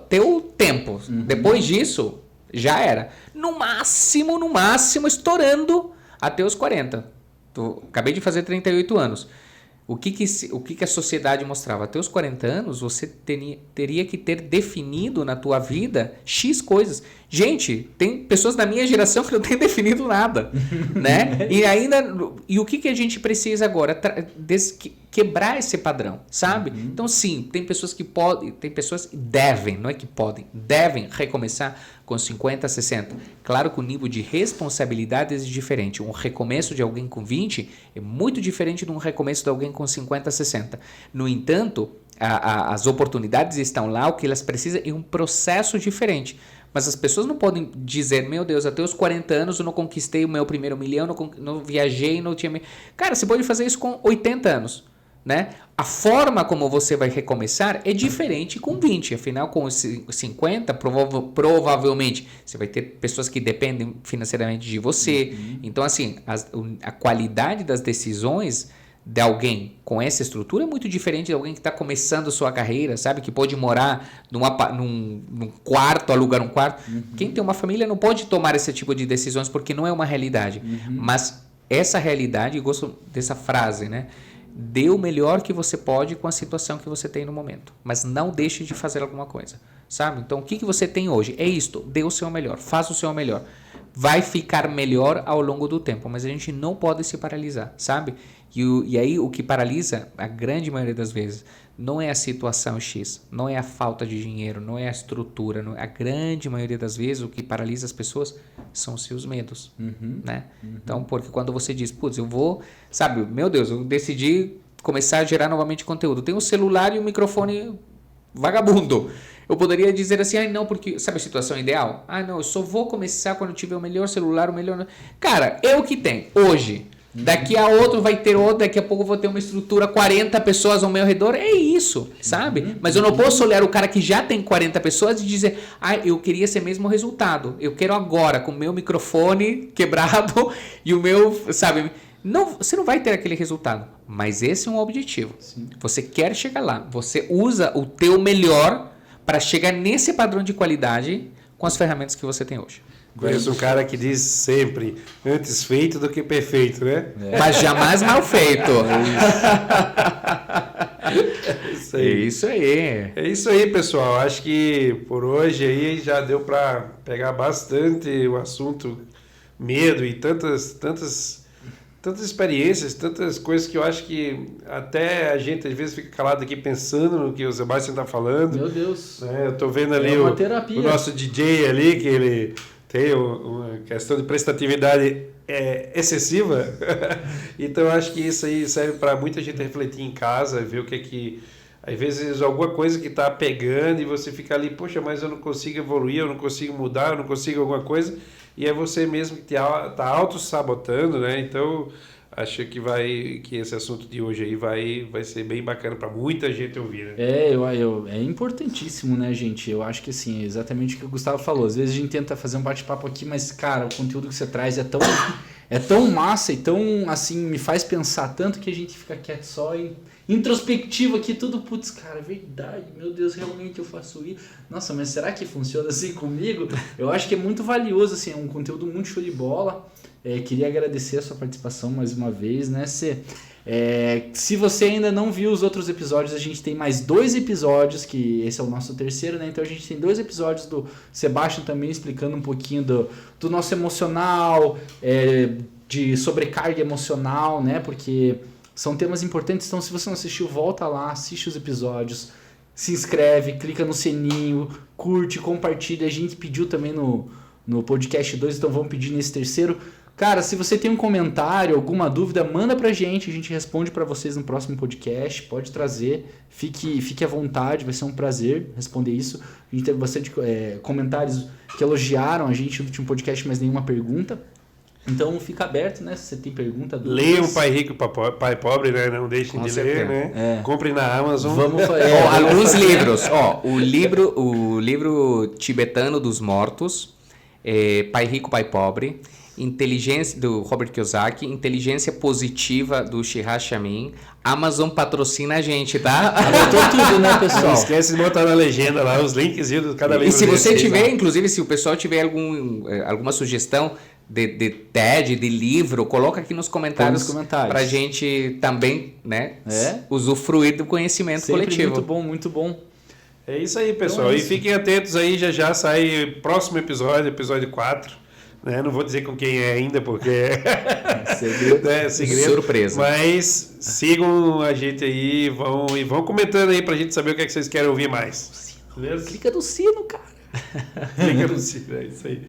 Speaker 3: teu tempo. Depois disso, já era. No máximo, estourando até os 40. Acabei de fazer 38 anos. O que a sociedade mostrava? Até os 40 anos, você teria que ter definido na tua vida X coisas. Gente, tem pessoas da minha geração que não têm definido nada, né? E o que a gente precisa agora? Quebrar esse padrão, sabe? Então, sim, tem pessoas que podem, tem pessoas que devem, não é que podem, devem recomeçar com 50, 60. Claro que o nível de responsabilidades é diferente. Um recomeço de alguém com 20 é muito diferente de um recomeço de alguém com 50, 60. No entanto, as oportunidades estão lá, o que elas precisam é um processo diferente. Mas as pessoas não podem dizer, meu Deus, até os 40 anos eu não conquistei o meu primeiro milhão, não viajei, não tinha... Cara, você pode fazer isso com 80 anos, né? A forma como você vai recomeçar é diferente com 20. Afinal, com 50, provavelmente, você vai ter pessoas que dependem financeiramente de você. Então, assim, a qualidade das decisões de alguém com essa estrutura é muito diferente de alguém que está começando sua carreira, sabe? Que pode morar num quarto, alugar um quarto. Quem tem uma família não pode tomar esse tipo de decisões porque não é uma realidade. Mas essa realidade, eu gosto dessa frase, né? Dê o melhor que você pode com a situação que você tem no momento. Mas não deixe de fazer alguma coisa, sabe? Então, o que você tem hoje? É isto. Dê o seu melhor. Faça o seu melhor. Vai ficar melhor ao longo do tempo. Mas a gente não pode se paralisar, sabe? E aí o que paralisa, a grande maioria das vezes, não é a situação X, não é a falta de dinheiro, não é a estrutura. A grande maioria das vezes o que paralisa as pessoas são os seus medos, né? Então, porque quando você diz, putz, eu vou, sabe, meu Deus, eu decidi começar a gerar novamente conteúdo. Tem um celular e um microfone vagabundo. Eu poderia dizer assim, não, porque, sabe a situação ideal? Não, eu só vou começar quando eu tiver o melhor celular, o melhor... Cara, é o que tem hoje. Daqui a outro vai ter outro, daqui a pouco eu vou ter uma estrutura, 40 pessoas ao meu redor, é isso, sabe? Mas eu não posso olhar o cara que já tem 40 pessoas e dizer, eu queria esse mesmo resultado, eu quero agora com o meu microfone quebrado e o meu, sabe? Não, você não vai ter aquele resultado, mas esse é um objetivo. Sim. Você quer chegar lá, você usa o teu melhor para chegar nesse padrão de qualidade com as ferramentas que você tem hoje.
Speaker 1: Conheço um cara que diz sempre, antes feito do que perfeito, né?
Speaker 3: Mas jamais mal feito.
Speaker 1: É isso aí. É isso aí, pessoal. Acho que por hoje aí já deu para pegar bastante o assunto medo e tantas experiências, tantas coisas que eu acho que até a gente às vezes fica calado aqui pensando no que o Sebastião está falando.
Speaker 2: Meu Deus.
Speaker 1: Eu estou vendo ali o nosso DJ ali, que ele tem uma questão de prestatividade excessiva. Então acho que isso aí serve para muita gente refletir em casa, ver o que é que... Às vezes alguma coisa que está pegando e você fica ali, poxa, mas eu não consigo evoluir, eu não consigo mudar, eu não consigo alguma coisa. E é você mesmo que está auto-sabotando, né? Então, acho que esse assunto de hoje aí vai ser bem bacana para muita gente ouvir, né?
Speaker 2: É importantíssimo, né, gente? Eu acho que, assim, é exatamente o que o Gustavo falou. Às vezes a gente tenta fazer um bate-papo aqui, mas, cara, o conteúdo que você traz é tão massa e tão, assim, me faz pensar tanto que a gente fica quieto só e introspectivo aqui, tudo, putz, cara, é verdade, meu Deus, realmente eu faço isso. Nossa, mas será que funciona assim comigo? Eu acho que é muito valioso, assim, é um conteúdo muito show de bola. Queria agradecer a sua participação mais uma vez, né, Cê? Se você ainda não viu os outros episódios, a gente tem mais 2 episódios, que esse é o nosso terceiro, né? Então a gente tem 2 episódios do Sebastian também explicando um pouquinho do nosso emocional, de sobrecarga emocional, né? Porque são temas importantes, então se você não assistiu, volta lá, assiste os episódios, se inscreve, clica no sininho, curte, compartilha. A gente pediu também no podcast 2, então vamos pedir nesse terceiro. Cara, se você tem um comentário, alguma dúvida, manda pra gente, a gente responde pra vocês no próximo podcast, pode trazer, fique à vontade, vai ser um prazer responder isso. A gente teve bastante comentários que elogiaram a gente no último podcast, mas nenhuma pergunta. Então fica aberto, né? Se você tem pergunta, dúvidas.
Speaker 1: Leiam Pai Rico e Pai Pobre, né? Não deixem de ler, né? Comprem na Amazon.
Speaker 3: Alguns livros. O livro tibetano dos mortos, Pai Rico, Pai Pobre, Inteligência, do Robert Kiyosaki, Inteligência Positiva, do Shiraz Chamin. Amazon patrocina a gente, tá?
Speaker 2: Anotou tudo, né, pessoal?
Speaker 1: Não esquece de botar na legenda lá os links de cada livro.
Speaker 3: E se você tiver, inclusive, se o pessoal tiver alguma sugestão de TED, de livro, coloca aqui nos comentários pra gente também, né, usufruir do conhecimento
Speaker 2: sempre
Speaker 3: coletivo.
Speaker 2: Muito bom, muito bom.
Speaker 1: É isso aí, pessoal. Então, e fiquem atentos aí, já sai próximo episódio 4. Né? Não vou dizer com quem é ainda, porque é segredo.
Speaker 3: Surpresa.
Speaker 1: Mas sigam a gente aí e vão comentando aí pra gente saber o que é que vocês querem ouvir mais.
Speaker 2: Beleza? Clica no sino, cara.
Speaker 1: Clica no sino, é isso aí.